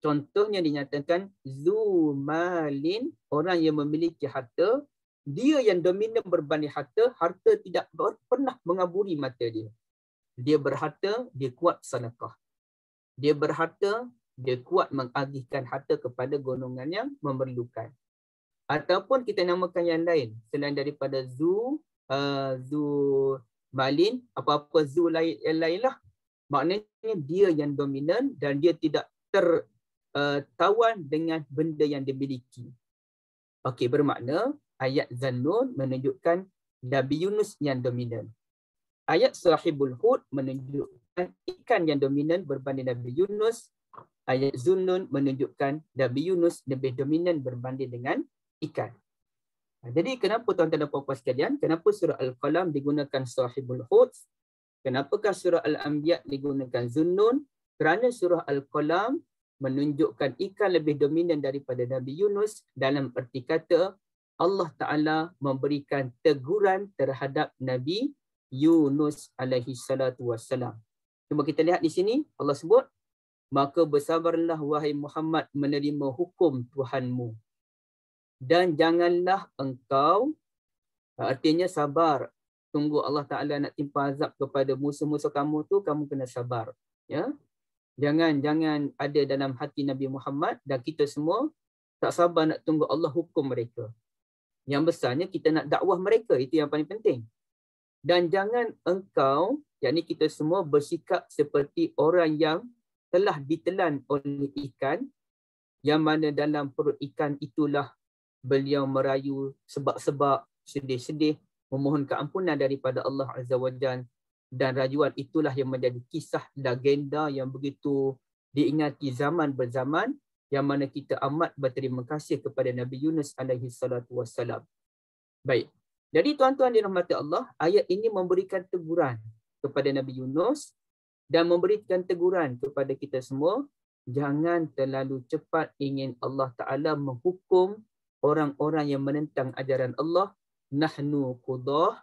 Contohnya dinyatakan zu malin, orang yang memiliki harta, dia yang dominan berbanding harta, harta tidak pernah mengaburi mata dia. Dia berharta, dia kuat sedekah. Dia berharta, dia kuat mengagihkan harta kepada golongan yang memerlukan. Ataupun kita namakan yang lain selain daripada zu malin, apa-apa zu lain yang lainlah. Maknanya dia yang dominan dan dia tidak tertawan dengan benda yang dimiliki. Okey, bermakna ayat Zannun menunjukkan Nabi Yunus yang dominan. Ayat Sahibul Hud menunjukkan ikan yang dominan berbanding Nabi Yunus. Ayat Zunnun menunjukkan Nabi Yunus lebih dominan berbanding dengan ikan. Jadi kenapa tuan-tuan dan puan-puan sekalian, kenapa surah Al-Qalam digunakan Sahibul Hud? Kenapakah surah Al-Anbiya digunakan Zunnun? Kerana surah Al-Qalam menunjukkan ikan lebih dominan daripada Nabi Yunus, dalam erti kata Allah Ta'ala memberikan teguran terhadap Nabi Yunus alaihi salatu wassalam. Cuba kita lihat di sini, Allah sebut, maka bersabarlah wahai Muhammad menerima hukum Tuhanmu. Dan janganlah engkau, artinya sabar, tunggu Allah Ta'ala nak timpa azab kepada musuh-musuh kamu tu, kamu kena sabar. Ya, jangan ada dalam hati Nabi Muhammad dan kita semua tak sabar nak tunggu Allah hukum mereka. Yang besarnya kita nak dakwah mereka, itu yang paling penting. Dan jangan engkau, yakni kita semua, bersikap seperti orang yang telah ditelan oleh ikan, yang mana dalam perut ikan itulah beliau merayu sebab-sebab, sedih-sedih, memohon keampunan daripada Allah Azza wa Jalla, dan rayuan itulah yang menjadi kisah legenda yang begitu diingati zaman berzaman, yang mana kita amat berterima kasih kepada Nabi Yunus alaihi salatu wassalam. Baik. Jadi tuan-tuan dirahmati Allah, ayat ini memberikan teguran kepada Nabi Yunus dan memberikan teguran kepada kita semua, jangan terlalu cepat ingin Allah Ta'ala menghukum orang-orang yang menentang ajaran Allah. Nahnu qudah,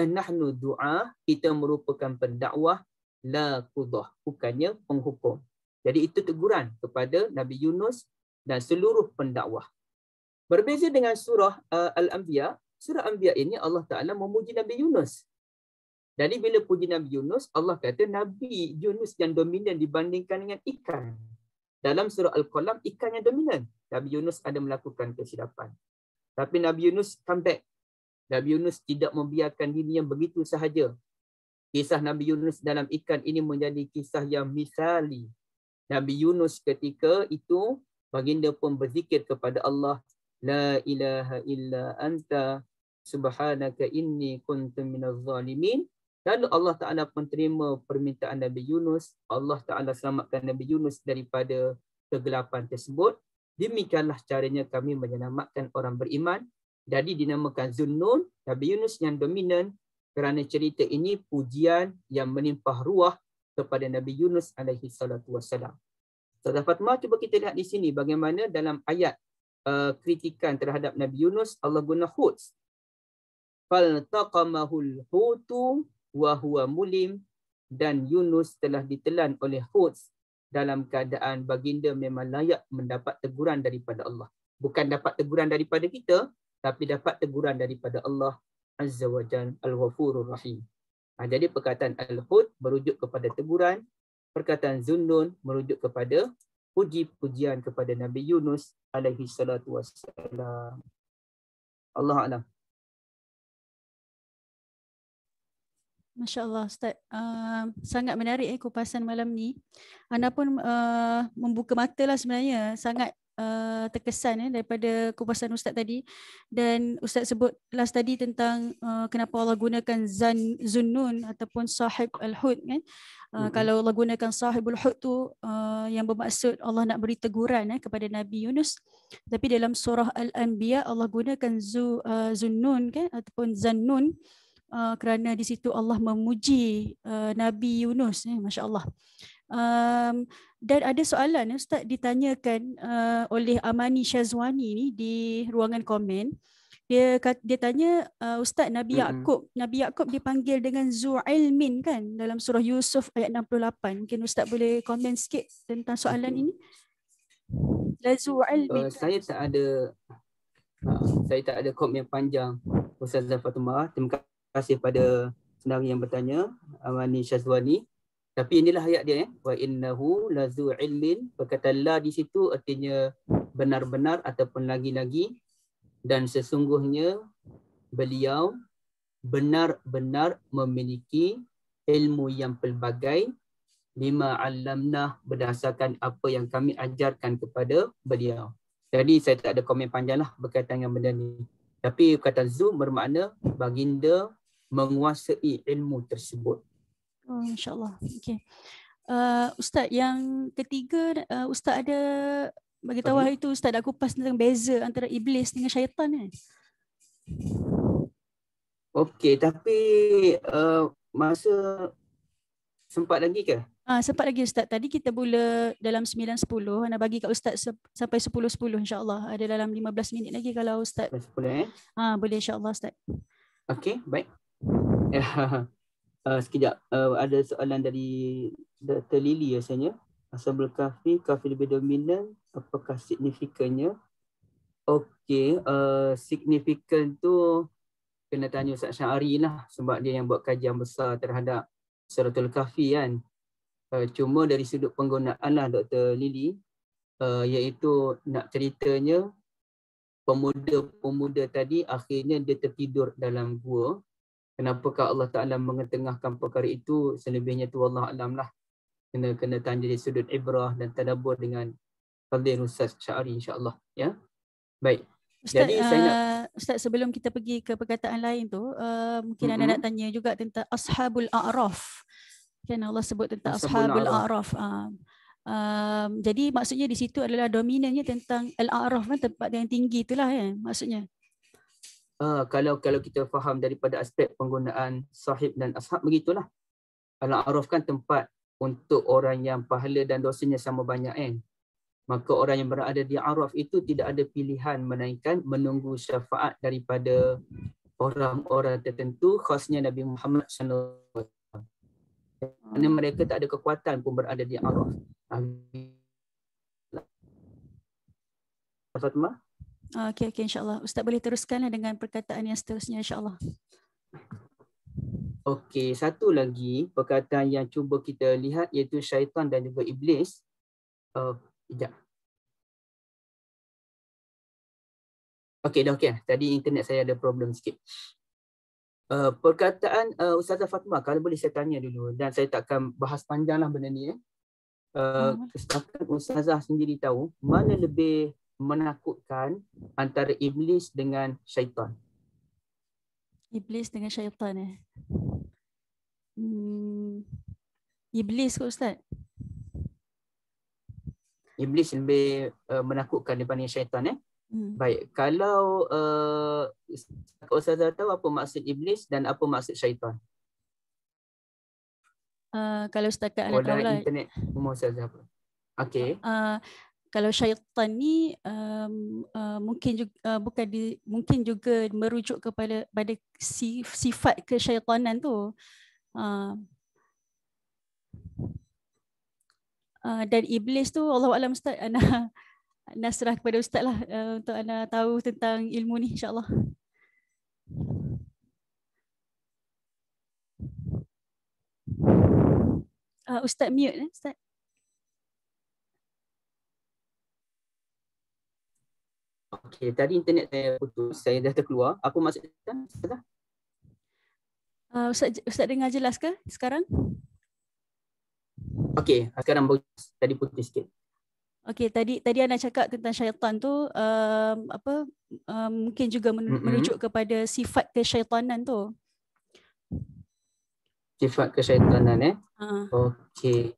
nahnu du'a, kita merupakan pendakwah, la qudah, bukannya penghukum. Jadi itu teguran kepada Nabi Yunus dan seluruh pendakwah. Berbeza dengan surah Al-Anbiya, surah Anbiya ini Allah Ta'ala memuji Nabi Yunus. Jadi bila puji Nabi Yunus, Allah kata Nabi Yunus yang dominan dibandingkan dengan ikan. Dalam surah Al-Qalam, ikan yang dominan. Nabi Yunus ada melakukan kesilapan. Tapi Nabi Yunus comeback. Nabi Yunus tidak membiarkan diri yang begitu sahaja. Kisah Nabi Yunus dalam ikan ini menjadi kisah yang misali. Nabi Yunus ketika itu, baginda pun berzikir kepada Allah, La ilaha illa anta subhanaka inni kuntu minaz zalimin. Lalu Allah Ta'ala pun terima permintaan Nabi Yunus. Allah Ta'ala selamatkan Nabi Yunus daripada kegelapan tersebut. Demikianlah caranya kami menyelamatkan orang beriman. Jadi dinamakan Zunnun, Nabi Yunus yang dominan, kerana cerita ini pujian yang menimpah ruah kepada Nabi Yunus alaihi salatu wassalam. Saudara Fatimah, cuba kita lihat di sini bagaimana dalam ayat kritikan terhadap Nabi Yunus, Allah guna huts. Faltaqamahul hutu wa huwa mulim, dan Yunus telah ditelan oleh huts dalam keadaan baginda memang layak mendapat teguran daripada Allah. Bukan dapat teguran daripada kita, tapi dapat teguran daripada Allah Azza wa Jalla, Al-Ghafurur Rahim. Jadi perkataan Al-Hud merujuk kepada teguran, perkataan Zunnun merujuk kepada puji-pujian kepada Nabi Yunus alaihi salatu wassalam. Allah A'lam. Masya Allah Ustaz, sangat menarik kupasan malam ni. Ana pun membuka mata lah sebenarnya, sangat terkesan daripada kupasan Ustaz tadi. Dan Ustaz sebut last tadi tentang kenapa Allah gunakan Zunnun ataupun Sahib Al-Hud kan. Kalau Allah gunakan Sahibul Hud tu yang bermaksud Allah nak beri teguran kepada Nabi Yunus. Tapi dalam surah Al-Anbiya Allah gunakan Zunnun kan, ataupun Zannun. Kerana di situ Allah memuji Nabi Yunus, Masya Allah. Dan ada soalan Ustaz ditanyakan oleh Amani Syazwani ni di ruangan komen. Dia tanya, Ustaz, Nabi Yaqub dipanggil dengan Zu'ilmin kan dalam surah Yusuf ayat 68. Mungkin Ustaz boleh komen sikit tentang soalan ini. Zu'ilmin. Saya tak ada komen panjang, Ustazah Fatimah. Terima kasih pada saudara yang bertanya, Amani Syazwani. Tapi inilah ayat dia, wa innahu lazu ilmin. Perkataan la di situ artinya benar-benar ataupun lagi-lagi, dan sesungguhnya beliau benar-benar memiliki ilmu yang pelbagai, lima 'allamnah, berdasarkan apa yang kami ajarkan kepada beliau. Jadi saya tak ada komen panjang lah berkaitan dengan benda ni. Tapi kata Zoom bermakna baginda menguasai ilmu tersebut. Oh, insyaAllah. Okay. Ustaz, yang ketiga, Ustaz ada bagi tahu hari tu, Ustaz dah kupas tentang beza antara iblis dengan syaitan kan? Okey, tapi masa sempat lagi ke? Sempat lagi Ustaz. Tadi kita mula dalam 9.10. Ana bagi kat Ustaz sampai 10.10 insyaAllah. Ada dalam 15 minit lagi kalau Ustaz. 10 boleh insyaAllah Ustaz. Okey, baik. Sekejap. Ada soalan dari Dr. Lily rasanya. Ashabul Kahfi, Kahfi lebih dominan, apakah signifikannya? Okey, signifikan tu kena tanya Ustaz Syahari lah, sebab dia yang buat kajian besar terhadap Suratul Kahfi kan. Cuma dari sudut penggunaan lah Dr. Lily, iaitu nak ceritanya pemuda-pemuda tadi akhirnya dia tertidur dalam gua. Kenapakah Allah Ta'ala mengetengahkan perkara itu? Selebihnya tu Allah Alam lah. Kena tanya dari sudut ibrah dan tadabbur dengan Fadil Ustaz Syahari insyaAllah. Ya? Baik. Ustaz, Jadi saya nak Ustaz, sebelum kita pergi ke perkataan lain tu, mungkin anda nak tanya juga tentang Ashabul A'raf. Kan Allah sebut tentang Ashabul A'raf. Jadi maksudnya di situ adalah dominannya tentang Al-A'raf kan, tempat yang tinggi itulah kan maksudnya. Kalau kita faham daripada aspek penggunaan sahib dan ashab, begitulah. Al-A'raf kan tempat untuk orang yang pahala dan dosanya sama banyak kan. Maka orang yang berada di Araf itu tidak ada pilihan melainkan menunggu syafaat daripada orang-orang tertentu, khasnya Nabi Muhammad SAW. Kerana mereka tak ada kekuatan pun berada di Araf. Fatimah? Okey, insyaAllah. Ustaz boleh teruskan dengan perkataan yang seterusnya insyaAllah. Okey, satu lagi perkataan yang cuba kita lihat iaitu syaitan dan juga iblis. Sekejap. Okey, dah okey. Tadi internet saya ada problem sikit. Perkataan Ustazah Fatimah, kalau boleh saya tanya dulu, dan saya takkan bahas panjang lah benda ni. Setakat Ustazah sendiri tahu, mana lebih menakutkan antara iblis dengan syaitan? Iblis dengan syaitan Iblis kot Ustaz. Iblis lebih menakutkan daripada syaitan Baik, kalau Ustazah tahu apa maksud iblis dan apa maksud syaitan? Kalau setakat anda tahu lah. Internet umur Ustazah apa? Okey. Kalau syaitan ni mungkin juga merujuk kepada sifat kesyaitanan tu. Dan iblis tu Allah Alam Ustaz, Ana serah kepada Ustaz lah untuk Ana tahu tentang ilmu ni insyaAllah. Ustaz mute Ustaz. Okey, tadi internet saya putus, saya dah terkeluar. Apa maksud Ustazah? Ustaz dengar jelas ke sekarang? Okey, sekarang bagus. Tadi putus sikit. Okey, tadi Ana cakap tentang syaitan tu mungkin juga merujuk kepada sifat kesyaitanan tu. Sifat kesyaitanan Okey.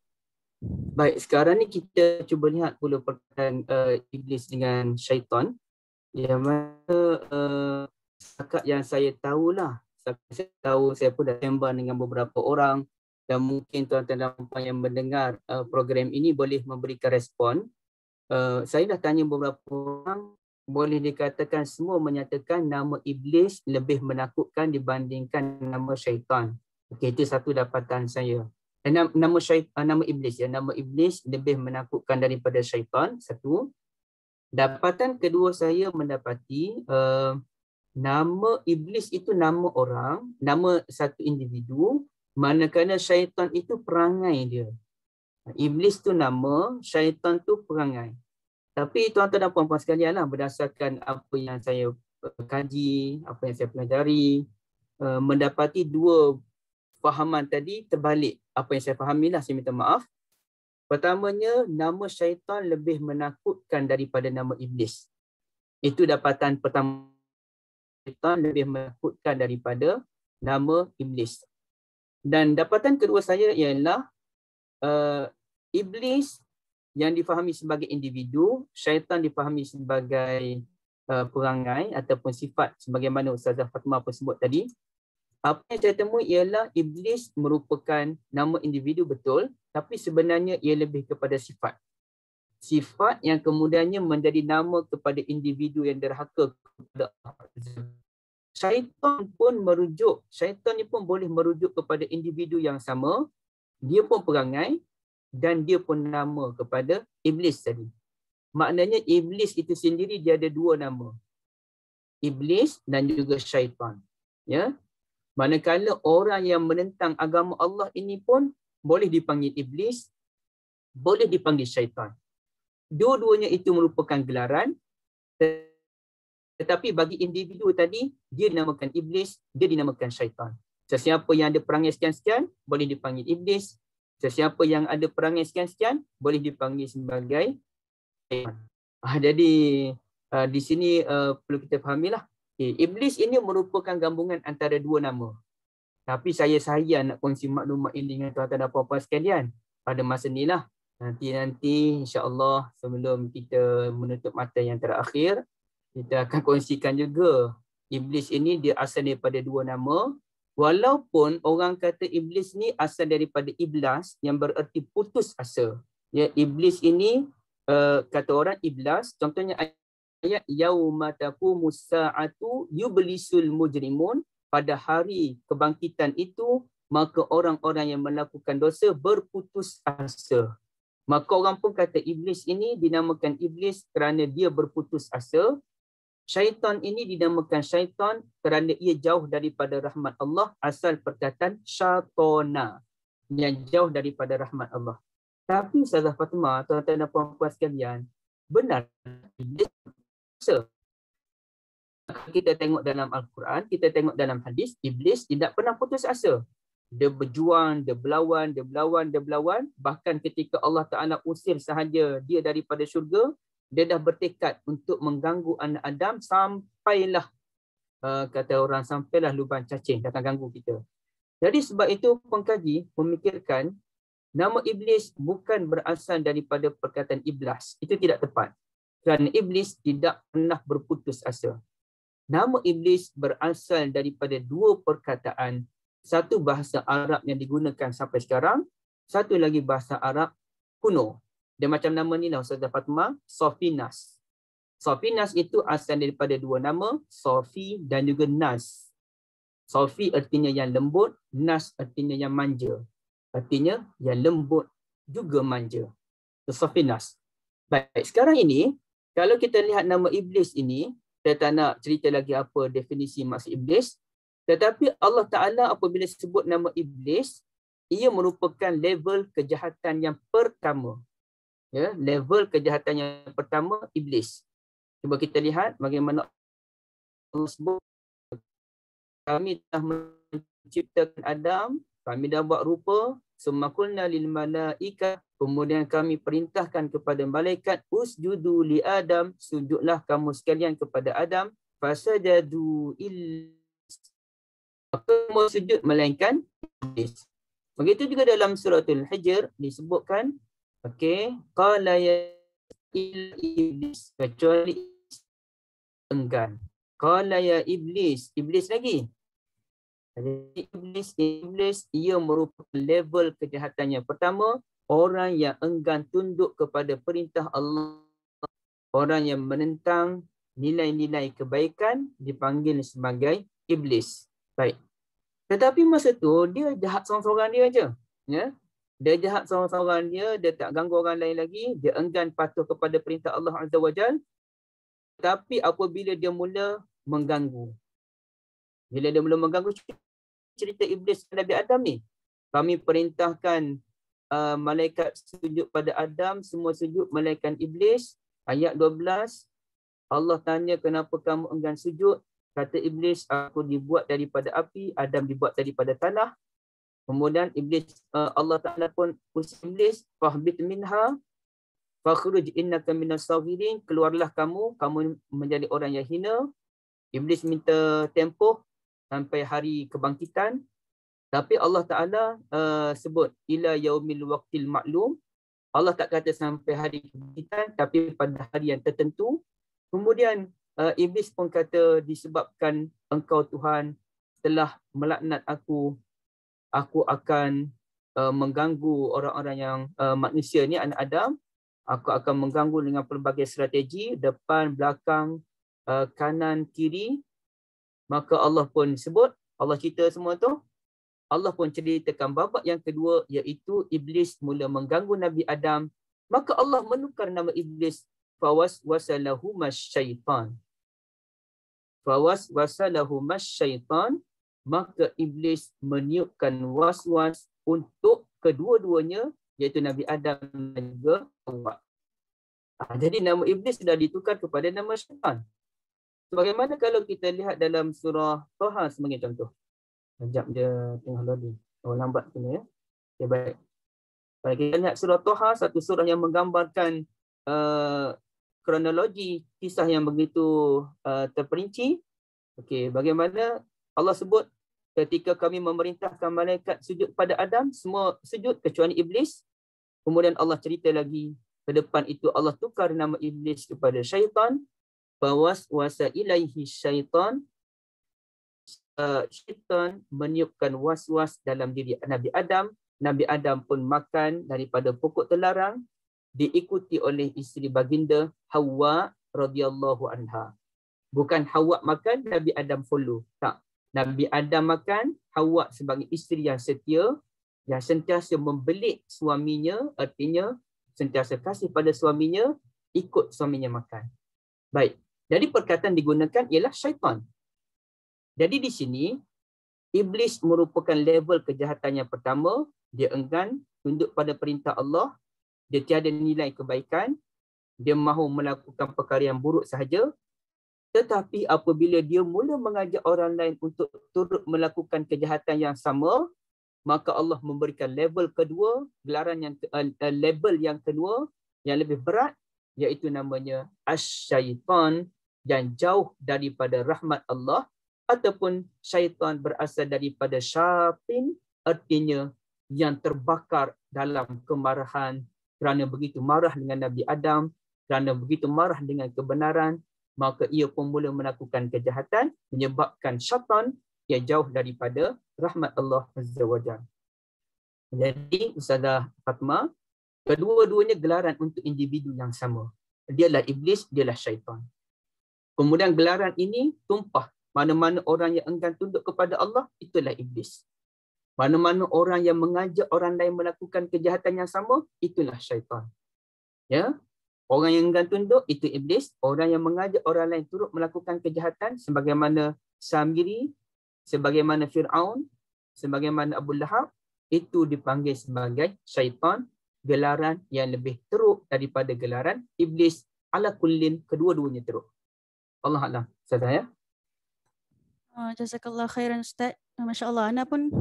Baik, sekarang ni kita cuba lihat pula perkataan iblis dengan syaitan. Yang mana setakat yang saya tahulah, saya pun dah sembang dengan beberapa orang, dan mungkin tuan-tuan dan puan yang mendengar program ini boleh memberikan respon. Saya dah tanya beberapa orang, boleh dikatakan semua menyatakan nama iblis lebih menakutkan dibandingkan nama syaitan. Okey, itu satu dapatan saya. Nama iblis nama iblis lebih menakutkan daripada syaitan, satu. Dapatan kedua saya mendapati nama iblis itu nama orang, nama satu individu, manakala syaitan itu perangai dia. Iblis tu nama, syaitan tu perangai. Tapi tuan-tuan dan puan-puan sekalian lah, berdasarkan apa yang saya kaji, apa yang saya pelajari, mendapati dua fahaman tadi terbalik. Apa yang saya fahami lah, saya minta maaf. Pertamanya, nama syaitan lebih menakutkan daripada nama iblis. Itu dapatan pertama. Syaitan lebih menakutkan daripada nama iblis. Dan dapatan kedua saya ialah iblis yang difahami sebagai individu, syaitan difahami sebagai perangai ataupun sifat sebagaimana Ustazah Fatimah pun sebut tadi. Apa yang saya temui ialah iblis merupakan nama individu betul, tapi sebenarnya ia lebih kepada sifat. Sifat yang kemudiannya menjadi nama kepada individu yang derhaka kepada Allah. Syaitan ni pun boleh merujuk kepada individu yang sama, dia pun perangai dan dia pun nama kepada iblis tadi. Maknanya iblis itu sendiri dia ada dua nama. Iblis dan juga syaitan. Ya. Manakala orang yang menentang agama Allah ini pun boleh dipanggil iblis, boleh dipanggil syaitan. Dua-duanya itu merupakan gelaran, tetapi bagi individu tadi, dia dinamakan iblis, dia dinamakan syaitan. Sesiapa yang ada perangai sekian-sekian, boleh dipanggil iblis. Sesiapa yang ada perangai sekian-sekian, boleh dipanggil sebagai syaitan. Jadi di sini perlu kita fahamilah. Iblis ini merupakan gabungan antara dua nama. Tapi saya nak kongsi maklumat ini dengan tuan-tuan dan puan-puan sekalian pada masa inilah. Nanti insya-Allah sebelum kita menutup mata yang terakhir, kita akan kongsikan juga iblis ini dia asal daripada dua nama. Walaupun orang kata iblis ni asal daripada iblas yang bererti putus asa. Ya, iblis ini kata orang iblas, contohnya ayat yauma taqumus saatu yublisul mujrimun, pada hari kebangkitan itu maka orang-orang yang melakukan dosa berputus asa. Maka orang pun kata iblis ini dinamakan iblis kerana dia berputus asa. Syaitan ini dinamakan syaitan kerana ia jauh daripada rahmat Allah, asal perkataan syaitona yang jauh daripada rahmat Allah. Tapi Ustazah Fatimah, tuan-tuan dan puan-puan sekalian, benar iblis asa. Kita tengok dalam Al-Quran, kita tengok dalam hadis, iblis tidak pernah putus asa. Dia berjuang, dia berlawan. Bahkan ketika Allah Ta'ala usir sahaja dia daripada syurga, dia dah bertekad untuk mengganggu anak Adam sampailah, kata orang, sampailah lubang cacing datang ganggu kita. Jadi sebab itu pengkaji memikirkan nama iblis bukan berasal daripada perkataan iblas. Itu tidak tepat. Kerana iblis tidak pernah berputus asa. Nama iblis berasal daripada dua perkataan. Satu bahasa Arab yang digunakan sampai sekarang, satu lagi bahasa Arab kuno. Dia macam nama ni lah Ustazah Fatimah, Sofinas. Sofinas itu asal daripada dua nama, Sofi dan juga Nas. Sofi artinya yang lembut, Nas artinya yang manja. Artinya yang lembut juga manja. Sofinas. Baik, sekarang ini kalau kita lihat nama iblis ini, saya tak nak cerita lagi apa definisi maksud iblis. Tetapi Allah Ta'ala apabila sebut nama iblis, ia merupakan level kejahatan yang pertama. Ya, level kejahatan yang pertama, iblis. Cuba kita lihat bagaimana Allah sebut. Kami telah menciptakan Adam, kami dah buat rupa, summa qulna lil malaika, kemudian kami perintahkan kepada malaikat, usjudu li Adam, sujudlah kamu sekalian kepada Adam, fasajadu maka semua sujud melainkan iblis. Begitu juga dalam suratul Hijr disebutkan, okey, qala ya iblis, kecuali enggan. Qala ya iblis, iblis lagi. Jadi iblis ia merupakan level kejahatan yang pertama, orang yang enggan tunduk kepada perintah Allah, orang yang menentang nilai-nilai kebaikan dipanggil sebagai iblis. Baik. Tetapi masa tu dia jahat seorang-seorang dia aja, ya. Dia jahat seorang-seorang dia tak ganggu orang lain lagi, dia enggan patuh kepada perintah Allah Azza wa Jalla. Tapi apabila dia mula mengganggu, bila dia mula mengganggu, cerita iblis Nabi Adam ni, kami perintahkan malaikat sujud pada Adam, semua sujud melainkan iblis. Ayat 12, Allah tanya kenapa kamu enggan sujud? Kata iblis, aku dibuat daripada api, Adam dibuat daripada tanah. Kemudian iblis, Allah Ta'ala pun usia iblis, fahbit minha fakhruj innaka minas sagirin, keluarlah kamu menjadi orang yang hina. Iblis minta tempoh sampai hari kebangkitan, tapi Allah Ta'ala sebut ila yaumil waqtil maklum. Allah tak kata sampai hari kebangkitan, tapi pada hari yang tertentu. Kemudian iblis pun kata, disebabkan engkau Tuhan telah melaknat aku akan mengganggu orang-orang yang manusia ni, anak Adam. Aku akan mengganggu dengan pelbagai strategi, depan, belakang, kanan, kiri. Maka Allah pun sebut, Allah cerita semua tu. Allah pun ceritakan babak yang kedua, iaitu iblis mula mengganggu Nabi Adam. Maka Allah menukar nama iblis, fawaswasalahu masyaitan. Fawaswasalahu masyaitan, maka iblis meniupkan waswas untuk kedua-duanya, iaitu Nabi Adam dan juga Hawa. Jadi nama iblis sudah ditukar kepada nama syaitan. Sebagaimana kalau kita lihat dalam surah Taha sebagai contoh. Sekejap dia tengah loading. Oh, lambat kena ya. Okay, baik. Kalau kita lihat surah Taha, satu surah yang menggambarkan kronologi kisah yang begitu terperinci. Okey, bagaimana Allah sebut ketika kami memerintahkan malaikat sujud pada Adam, semua sujud kecuali iblis. Kemudian Allah cerita lagi, ke depan itu Allah tukar nama iblis kepada syaitan. Fawaswasa ilaihi syaitan. Syaitan meniupkan waswas dalam diri Nabi Adam. Nabi Adam pun makan daripada pokok terlarang, diikuti oleh isteri baginda Hawa radhiyallahu anha. Bukan Hawa makan, Nabi Adam follow. Tak. Nabi Adam makan, Hawa sebagai isteri yang setia, yang sentiasa membelit suaminya, artinya sentiasa kasih pada suaminya, ikut suaminya makan. Baik. Jadi perkataan digunakan ialah syaitan. Jadi di sini, iblis merupakan level kejahatan yang pertama. Dia enggan tunduk pada perintah Allah. Dia tiada nilai kebaikan. Dia mahu melakukan perkara yang buruk sahaja. Tetapi apabila dia mula mengajak orang lain untuk turut melakukan kejahatan yang sama, maka Allah memberikan level kedua, label yang kedua, yang lebih berat, iaitu namanya asyaitan, yang jauh daripada rahmat Allah, ataupun syaitan berasal daripada syaitan, artinya yang terbakar dalam kemarahan, kerana begitu marah dengan Nabi Adam, kerana begitu marah dengan kebenaran, maka ia pun mula melakukan kejahatan, menyebabkan syaitan yang jauh daripada rahmat Allah Azza wa Jalla. Jadi Ustazah Fatma, kedua-duanya gelaran untuk individu yang sama. Dialah iblis, dialah syaitan. Kemudian gelaran ini tumpah. Mana-mana orang yang enggan tunduk kepada Allah, itulah iblis. Mana-mana orang yang mengajak orang lain melakukan kejahatan yang sama, itulah syaitan. Ya, orang yang enggan tunduk, itu iblis. Orang yang mengajak orang lain turut melakukan kejahatan, sebagaimana Samiri, sebagaimana Fir'aun, sebagaimana Abu Lahab, itu dipanggil sebagai syaitan, gelaran yang lebih teruk daripada gelaran iblis. Ala kullin, kedua-duanya teruk. Allah Alam. Ustazah ya. Jazakallah khairan Ustaz. Masya Allah. Ana pun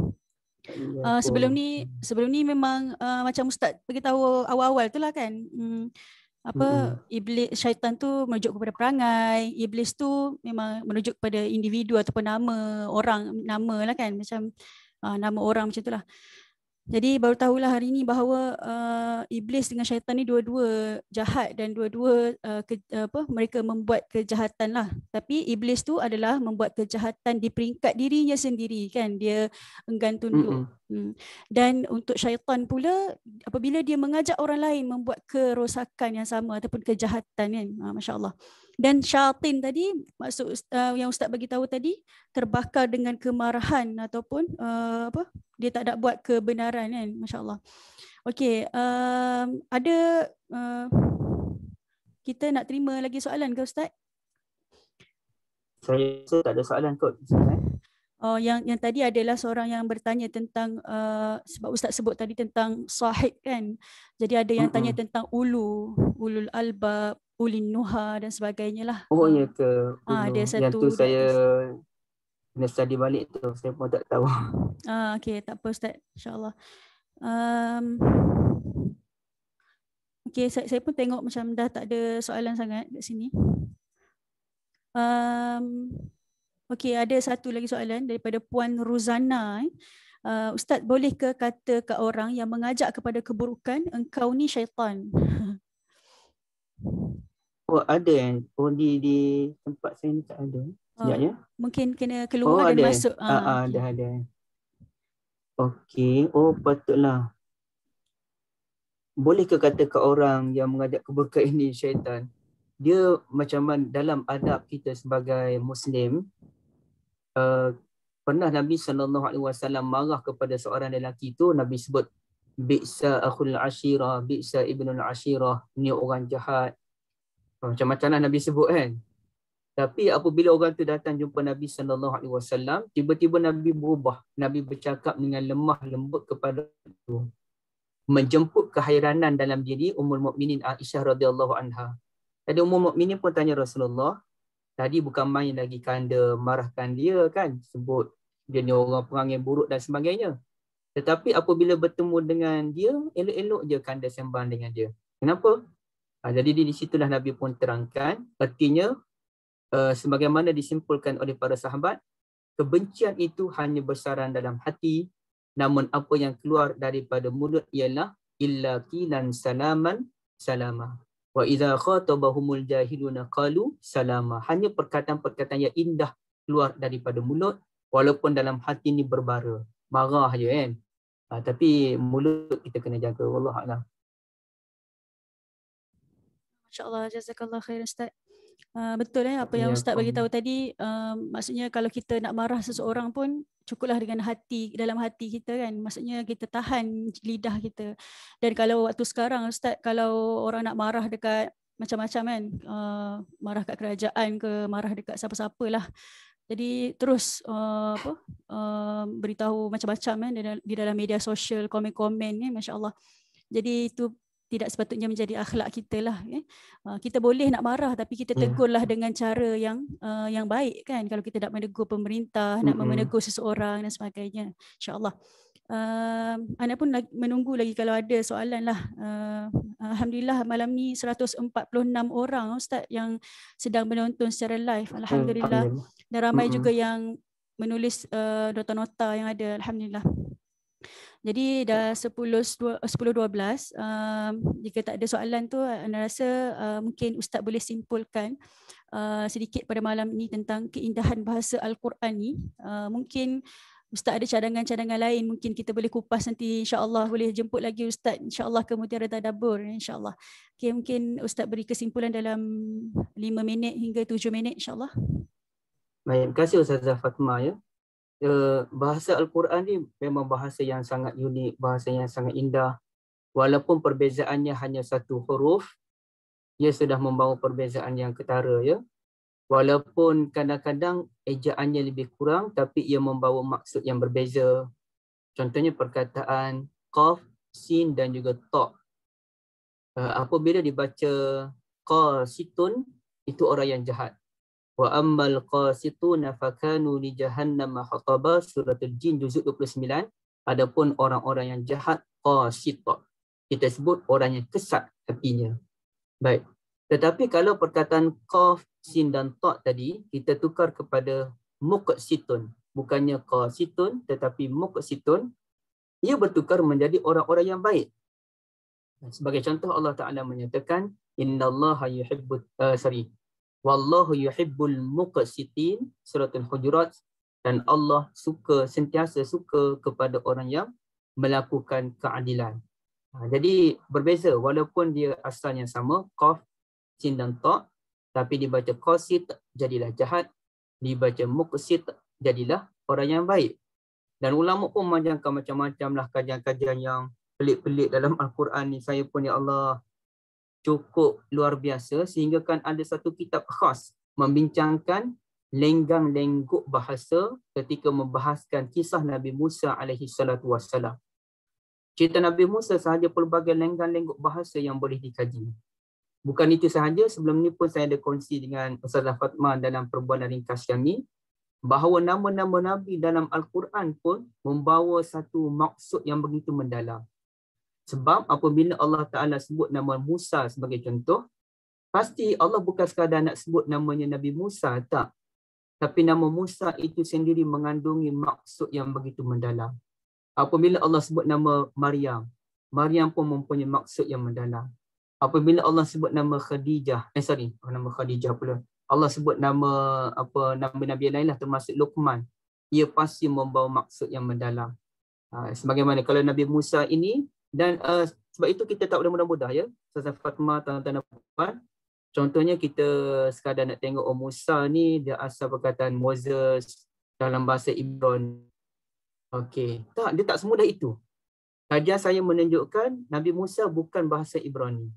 sebelum ni memang macam Ustaz beritahu awal-awal tu lah kan. Iblis, syaitan tu merujuk kepada perangai. Iblis tu memang merujuk kepada individu ataupun nama orang, nama lah kan. Macam nama orang macam tu lah. Jadi baru tahulah hari ni bahawa iblis dengan syaitan ni dua-dua jahat dan dua-dua mereka membuat kejahatan lah. Tapi iblis tu adalah membuat kejahatan di peringkat dirinya sendiri kan. Dia enggan tunduk. Dan untuk syaitan pula, apabila dia mengajak orang lain membuat kerosakan yang sama ataupun kejahatan kan. Masya Allah. Dan syaitan tadi, maksud yang Ustaz bagi tahu tadi, terbakar dengan kemarahan ataupun dia tak nak buat kebenaran kan. Masya Allah. Okey, ada kita nak terima lagi soalan ke Ustaz? Saya tak ada soalan kot. Oh, yang tadi adalah seorang yang bertanya tentang sebab Ustaz sebut tadi tentang sahib kan. Jadi ada yang tanya tentang ulul albab, ulin nuha dan sebagainya lah. Oh ya ke? Dia satu yang tu saya Kena study balik tu, saya pun tak tahu. Okey, tak apa Ustaz, insya-Allah. Okey, saya pun tengok macam dah tak ada soalan sangat kat sini. Okey, ada satu lagi soalan daripada Puan Ruzana. Ustaz, boleh ke kata ke orang yang mengajak kepada keburukan, engkau ni syaitan? Oh ada oh di tempat saya ni tak ada. Sekejap ya. Mungkin kena Oh keluar dan ada. masuk. Okay. Dah ada. Okey, oh patutlah. Boleh ke kata ke orang yang mengajak keburukan ini syaitan? Dia macam mana dalam adab kita sebagai Muslim, pernah Nabi SAW marah kepada seorang lelaki tu, Nabi sebut bi'sa akhul ashirah, bi'sa ibnul ashirah, ni orang jahat. Macam-macam lah Nabi sebut kan. Tapi apabila orang tu datang jumpa Nabi SAW, tiba-tiba Nabi berubah. Nabi bercakap dengan lemah lembut kepada tu, menjemput kehairanan dalam diri Ummul Mukminin Aisyah radhiyallahu anha. Jadi Ummul Mukminin pun tanya Rasulullah, tadi bukan main lagi kanda marahkan dia kan, sebut dia ni orang perangai buruk dan sebagainya. Tetapi apabila bertemu dengan dia, elok-elok je kanda sembang dengan dia. Kenapa? Jadi di situlah Nabi pun terangkan, artinya sebagaimana disimpulkan oleh para sahabat, kebencian itu hanya bersarang dalam hati, namun apa yang keluar daripada mulut ialah illa qilan salaman salama. Wa idza khatabahumul jahiluna qalu salama. Hanya perkataan-perkataan yang indah keluar daripada mulut, walaupun dalam hati ni berbara, marah je kan. Tapi mulut kita kena jaga. Wallahu a'lam. Masya-Allah, jazakallah khair Ustaz. Betul apa yang Ustaz bagi tahu tadi, maksudnya kalau kita nak marah seseorang pun cukuplah dengan hati, dalam hati kita kan, maksudnya kita tahan lidah kita. Dan kalau waktu sekarang Ustaz, kalau orang nak marah dekat macam-macam kan, marah kat kerajaan ke, marah dekat siapa-siapa lah, jadi terus beritahu macam-macam kan di dalam media sosial, komen-komen ni, masya-Allah. Jadi itu tidak sepatutnya menjadi akhlak kita lah. Kita boleh nak marah tapi kita tegurlah dengan cara yang baik kan. Kalau kita nak menegur pemerintah, nak menegur seseorang dan sebagainya. InsyaAllah. Anda pun menunggu lagi kalau ada soalan lah. Alhamdulillah malam ni 146 orang Ustaz yang sedang menonton secara live. Alhamdulillah. Dan ramai juga yang menulis nota-nota yang ada. Alhamdulillah. Jadi dah 10.12. Jika tak ada soalan tu, anda rasa mungkin Ustaz boleh simpulkan sedikit pada malam ini tentang keindahan bahasa Al-Quran ni. Mungkin Ustaz ada cadangan-cadangan lain, mungkin kita boleh kupas nanti, insya-Allah boleh jemput lagi Ustaz, insya-Allah ke Mutiara Tadabbur, insya-Allah. Okay, mungkin Ustaz beri kesimpulan dalam 5 minit hingga 7 minit, insya-Allah. Baik, terima kasih Ustazah Fatimah ya. Bahasa Al-Quran ni memang bahasa yang sangat unik, bahasa yang sangat indah. Walaupun perbezaannya hanya satu huruf, ia sudah membawa perbezaan yang ketara ya. Walaupun kadang-kadang ejaannya lebih kurang, tapi ia membawa maksud yang berbeza. Contohnya perkataan qaf, sin dan juga ta. Apabila dibaca qasitun, itu orang yang jahat. Wa ammal qasituna fakanu li jahannam hataba, surah Al-Jin juzuk 29. Adapun orang-orang yang jahat, qasit, kita sebut orang yang kesat hatinya. Baik. Tetapi kalau perkataan qaf, sin dan ta tadi kita tukar kepada muqsitun, bukannya qasitun tetapi muqsitun, ia bertukar menjadi orang-orang yang baik. Sebagai contoh Allah Taala menyatakan innallaha yuhibbut wallahu yuhibbul muqsitin, surah Al-Hujurat, dan Allah sentiasa suka kepada orang yang melakukan keadilan. Jadi berbeza walaupun dia asalnya sama, qaf, sin dan ta, tapi dibaca qasit jadilah jahat, dibaca muqsit jadilah orang yang baik. Dan ulama pun mengajarkan macam-macam lah kajian-kajian yang pelik-pelik dalam Al-Quran ni. Saya pun ya Allah cukup luar biasa sehingga kan ada satu kitab khas membincangkan lenggang-lengguk bahasa ketika membahaskan kisah Nabi Musa alaihi salatu wassalam. Cerita Nabi Musa sahaja pelbagai lenggang-lengguk bahasa yang boleh dikaji. Bukan itu sahaja, sebelum ni pun saya ada kongsi dengan Ustazah Fatimah dalam perbualan ringkas kami. bahawa nama-nama Nabi dalam Al-Quran pun membawa satu maksud yang begitu mendalam. Sebab apabila Allah Ta'ala sebut nama Musa sebagai contoh, pasti Allah bukan sekadar nak sebut namanya Nabi Musa, tak. Tapi nama Musa itu sendiri mengandungi maksud yang begitu mendalam. Apabila Allah sebut nama Maryam, Maryam pun mempunyai maksud yang mendalam. Apabila Allah sebut nama Khadijah, nama Khadijah pula. Allah sebut nama Nabi lain lah, termasuk Luqman. Ia pasti membawa maksud yang mendalam. Sebagaimana kalau Nabi Musa ini, dan sebab itu kita tak boleh mudah-mudah ya. Ustazah Fatimah, tuan-tuan dan puan. Contohnya kita sekadar nak tengok Musa ni dia asal perkataan Moses dalam bahasa Ibrani. Okey, tak, dia tak semudah itu. Kajian saya menunjukkan Nabi Musa bukan bahasa Ibrani.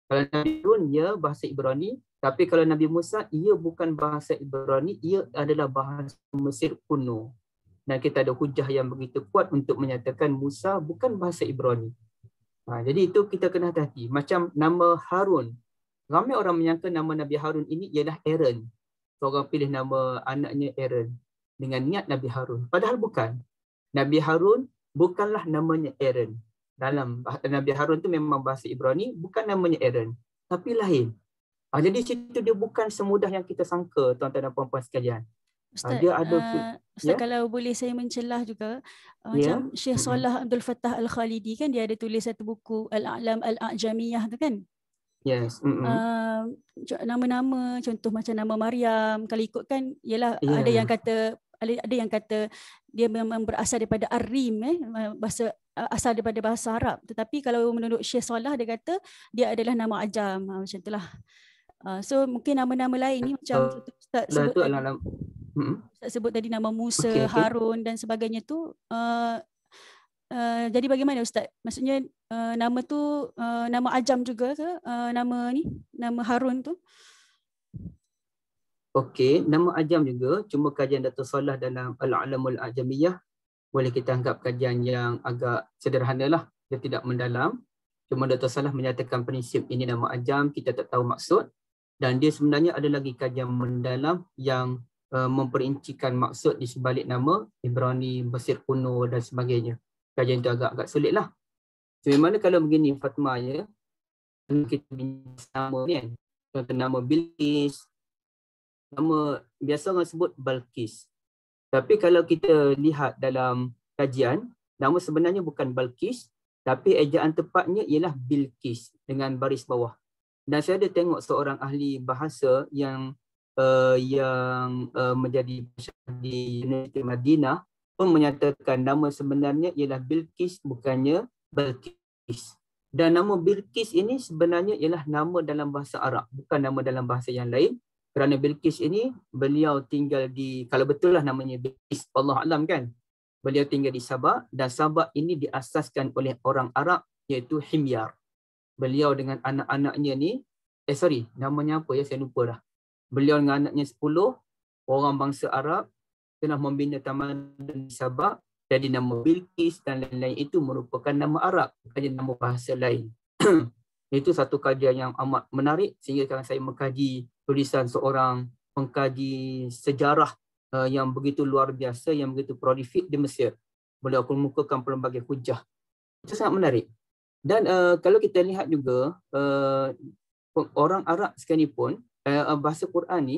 Kalau Nabi Harun, ia bahasa Ibrani. Tapi kalau Nabi Musa, ia bukan bahasa Ibrani. Ia adalah bahasa Mesir kuno. Dan kita ada hujah yang begitu kuat untuk menyatakan Musa bukan bahasa Ibrani. Jadi itu kita kena hati-hati. Macam nama Harun. Ramai orang menyangka nama Nabi Harun ini ialah Aaron. Seorang pilih nama anaknya Aaron dengan niat Nabi Harun. Padahal bukan. Nabi Harun bukanlah namanya Aaron. Dalam Nabi Harun tu memang bahasa Ibrani, bukan namanya Aaron, tapi lain. Jadi situ dia bukan semudah yang kita sangka, tuan-tuan dan puan-puan sekalian. Ustaz, dia ada Ustaz kalau boleh saya mencelah juga, macam Syekh Salah Abdul Fattah Al-Khalidi kan dia ada tulis satu buku Al-A'lam Al-A'jamiyah tu kan. Yes. Nama-nama contoh macam nama Maryam kalau ikutkan ialah ada yang kata dia memang berasal daripada Ar-Rim, bahasa asal daripada bahasa Arab, tetapi kalau menurut Syekh Salah dia kata dia adalah nama ajam, macam itulah. So mungkin nama-nama lain ni macam Ustaz sebut tadi, Ustaz sebut tadi nama Musa, Harun dan sebagainya tu, jadi bagaimana Ustaz? Maksudnya nama tu nama ajam juga ke, nama Harun tu? Okey, nama ajam juga, cuma kajian Dato' Salah dalam Al-A'lamul A'jamiyah boleh kita anggap kajian yang agak sederhana lah, dia tidak mendalam. Cuma Dato' Salah menyatakan prinsip ini nama ajam, kita tak tahu maksud, dan dia sebenarnya ada lagi kajian mendalam yang memperincikan maksud di sebalik nama Ibrani, Mesir kuno dan sebagainya. Kajian itu agak-agak sulit lah. Macam mana kalau begini Fatimah ya, kita bincang nama ni kan, contoh nama Bilqis, nama biasa orang sebut Balqis. Tapi kalau kita lihat dalam kajian, nama sebenarnya bukan Balqis, tapi ejaan tepatnya ialah Bilqis dengan baris bawah. Dan saya ada tengok seorang ahli bahasa yang menjadi di Universiti Madinah pun menyatakan nama sebenarnya ialah Bilqis, bukannya Balqis. Dan nama Bilqis ini sebenarnya ialah nama dalam bahasa Arab, bukan nama dalam bahasa yang lain. Kerana Bilqis ini beliau tinggal di, kalau betul lah namanya Bilqis, Allah Alam kan. Beliau tinggal di Sabah dan Sabah ini diasaskan oleh orang Arab iaitu Himyar. Beliau dengan anak-anaknya ni, namanya apa ya, saya lupa dah. Beliau dengan anaknya 10 orang bangsa Arab telah membina taman di Sabah. Jadi nama Bilqis dan lain-lain itu merupakan nama Arab, bukan nama bahasa lain. Itu satu kajian yang amat menarik sehingga sekarang saya mengkaji tulisan seorang pengkaji sejarah yang begitu luar biasa, yang begitu prolific di Mesir. Beliau kemukakan pelbagai hujah. Itu sangat menarik. Dan kalau kita lihat juga orang Arab sekalipun, bahasa Quran ni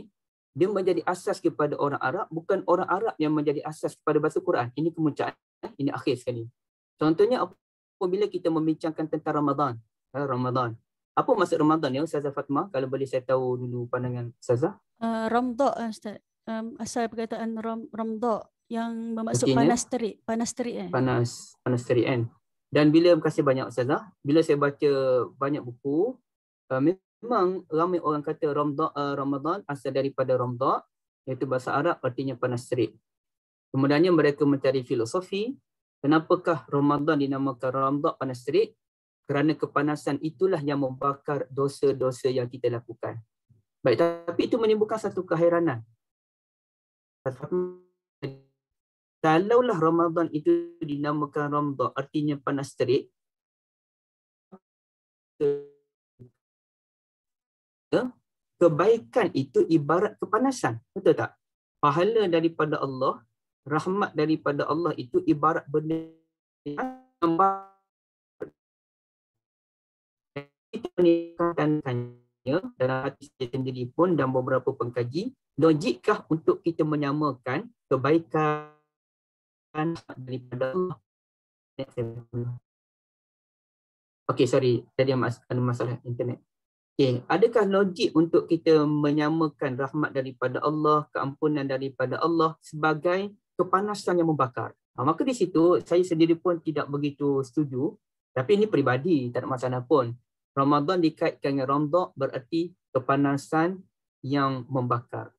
dia menjadi asas kepada orang Arab, bukan orang Arab yang menjadi asas kepada bahasa Quran. Ini kemuncaan, ini akhir sekali. Contohnya apabila kita membincangkan tentang Ramadan. Apa maksud Ramadan ya Ustazah Fatimah? Kalau boleh saya tahu dulu pandangan Ustazah. Ramda Ustaz. Asal perkataan ramda yang bermaksud panas terik. Panas terik Panas terik kan. Dan bila, terima kasih banyak Ustazah, bila saya baca banyak buku, memang ramai orang kata Ramadan asal daripada ramda, iaitu bahasa Arab artinya panas terik. Kemudiannya mereka mencari filosofi, kenapakah Ramadan dinamakan ramda, panas terik? Kerana kepanasan itulah yang membakar dosa-dosa yang kita lakukan. Baik, tapi itu menimbulkan satu keheranan. Kalaulah Ramadan itu dinamakan ramda, artinya panas terik, kebaikan itu ibarat kepanasan, betul tak? pahala daripada Allah, rahmat daripada Allah itu ibarat benda yang kita menikahkannya dalam hati saya sendiri pun dan beberapa pengkaji, logikkah untuk kita menyamakan kebaikan daripada Allah? Okey, sorry, tadi ada masalah internet. Okay. Adakah logik untuk kita menyamakan rahmat daripada Allah, keampunan daripada Allah sebagai kepanasan yang membakar? Maka di situ saya sendiri pun tidak begitu setuju. Tapi ini peribadi, tak ada masalah pun. Ramadan dikaitkan dengan Ramdha berarti kepanasan yang membakar.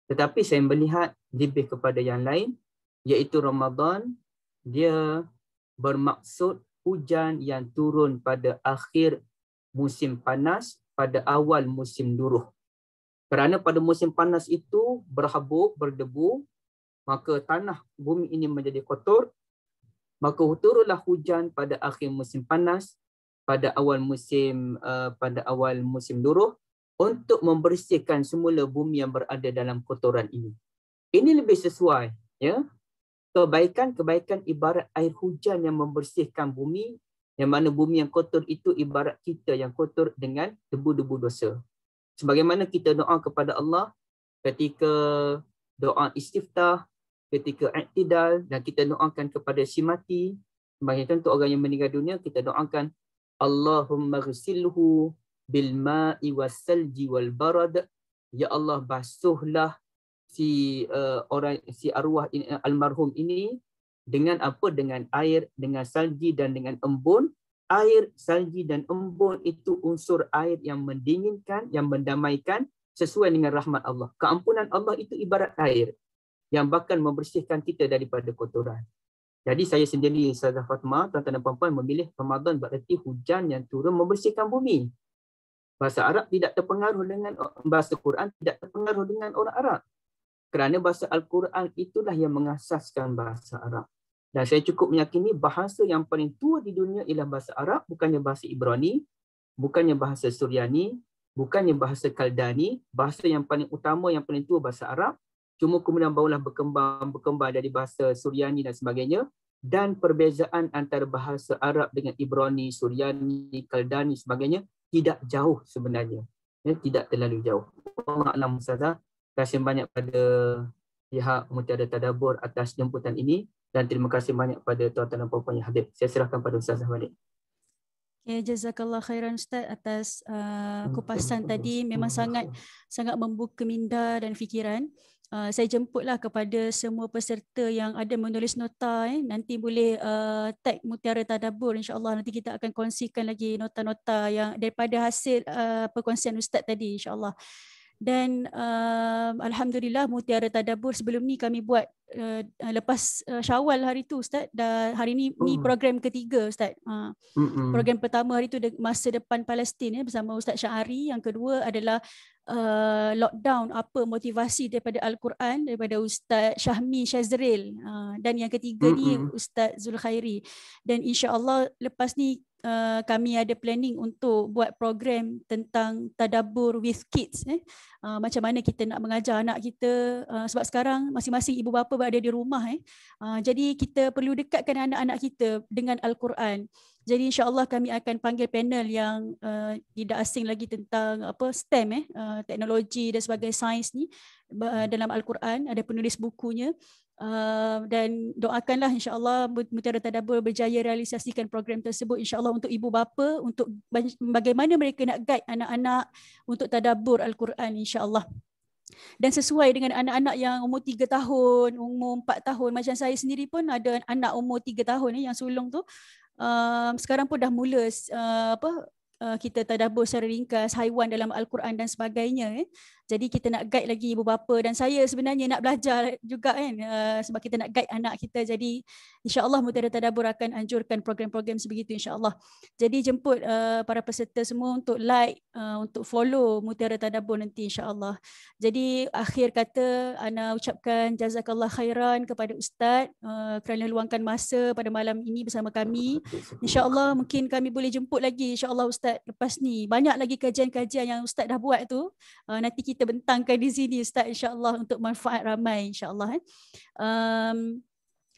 Tetapi saya melihat lebih kepada yang lain, iaitu Ramadan dia bermaksud hujan yang turun pada akhir musim panas, pada awal musim duruh. Kerana pada musim panas itu berhabuk, berdebu, maka tanah bumi ini menjadi kotor, maka turunlah hujan pada akhir musim panas, pada awal musim duruh, untuk membersihkan semula bumi yang berada dalam kotoran ini. Ini lebih sesuai, ya. Kebaikan ibarat air hujan yang membersihkan bumi, yang mana bumi yang kotor itu ibarat kita yang kotor dengan debu-debu dosa. Sebagaimana kita doa kepada Allah ketika doa istiftah, ketika i'tidal, dan kita doakan kepada si mati. Sebagai contoh orang yang meninggal dunia, kita doakan Allahumma ghsilhu bil ma'i was salji wal barad. Ya Allah, basuhlah si arwah almarhum ini dengan apa? Dengan air, dengan salji dan dengan embun. Air, salji dan embun itu unsur air yang mendinginkan, yang mendamaikan sesuai dengan rahmat Allah. Keampunan Allah itu ibarat air yang bahkan membersihkan kita daripada kotoran. Jadi saya sendiri, Ustazah Fatimah, tuan-tuan dan puan-puan, memilih Ramadan berarti hujan yang turun membersihkan bumi. Bahasa Arab tidak terpengaruh dengan bahasa Quran, tidak terpengaruh dengan orang Arab. Kerana bahasa Al-Quran itulah yang mengasaskan bahasa Arab. Dan saya cukup meyakini bahasa yang paling tua di dunia ialah bahasa Arab, bukannya bahasa Ibrani, bukannya bahasa Suryani, bukannya bahasa Kaldani. Bahasa yang paling utama, yang paling tua bahasa Arab. Cuma kemudian barulah berkembang dari bahasa Suryani dan sebagainya. Dan perbezaan antara bahasa Arab dengan Ibrani, Suryani, Kaldani sebagainya tidak jauh sebenarnya. Ya, tidak terlalu jauh. Allah Alam Ustazah. Terima kasih banyak pada pihak Mutiara Tadabbur atas jemputan ini. Dan terima kasih banyak pada tuan-tuan dan puan-puan yang hadir. Saya serahkan pada Ustazah balik. Okay, jazakallah khairan Ustaz atas kupasan tadi. Memang sangat membuka minda dan fikiran. Saya jemputlah kepada semua peserta yang ada menulis nota. Nanti boleh tag Mutiara Tadabbur. InsyaAllah nanti kita akan kongsikan lagi nota-nota yang daripada hasil perkongsian Ustaz tadi, insyaAllah. Dan Alhamdulillah Mutiara Tadabbur sebelum ni kami buat lepas Syawal hari tu Ustaz. Dan hari ni program ketiga Ustaz. Program pertama hari tu Masa Depan Palestin bersama Ustaz Syahari. Yang kedua adalah lockdown, apa motivasi daripada Al-Quran daripada Ustaz Syahmi Syazril. Dan yang ketiga ni Ustaz Zulkhairi. Dan insya-Allah lepas ni kami ada planning untuk buat program tentang tadabbur with kids. Macam mana kita nak mengajar anak kita, sebab sekarang masing-masing ibu bapa berada di rumah. Jadi kita perlu dekatkan anak-anak kita dengan Al-Quran. Jadi insya-Allah kami akan panggil panel yang tidak asing lagi tentang STEM, teknologi dan sebagainya, sains ni dalam Al-Quran. Ada penulis bukunya. Dan doakanlah insya-Allah Mutiara Tadabbur berjaya realisasikan program tersebut insya-Allah untuk ibu bapa, untuk bagaimana mereka nak guide anak-anak untuk tadabbur Al-Quran insya-Allah. Dan sesuai dengan anak-anak yang umur 3 tahun, umur 4 tahun. Macam saya sendiri pun ada anak umur 3 tahun yang sulung tu. Sekarang pun dah mula kita tadabbur secara ringkas haiwan dalam Al-Quran dan sebagainya. Jadi kita nak guide lagi ibu bapa, dan saya sebenarnya nak belajar juga kan, sebab kita nak guide anak kita. Jadi insya-Allah Mutiara Tadabbur akan anjurkan program-program sebegitu insya-Allah. Jadi jemput para peserta semua untuk like, untuk follow Mutiara Tadabbur nanti insya-Allah. Jadi akhir kata ana ucapkan jazakallah khairan kepada Ustaz kerana luangkan masa pada malam ini bersama kami. Insya-Allah mungkin kami boleh jemput lagi insya-Allah Ustaz lepas ni. Banyak lagi kajian-kajian yang Ustaz dah buat tu. Nanti kita kita bentangkan di sini Ustaz, insya-Allah untuk manfaat ramai insya-Allah.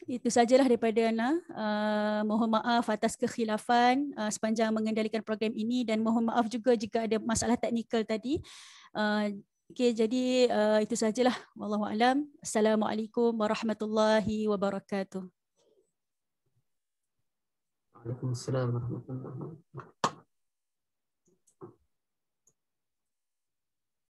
Itu sajalah daripada Ana. Mohon maaf atas kekhilafan sepanjang mengendalikan program ini, dan mohon maaf juga jika ada masalah teknikal tadi. Okey, jadi itu sajalah. Wallahu alam. Assalamualaikum warahmatullahi wabarakatuh. Waalaikumsalam warahmatullahi wabarakatuh.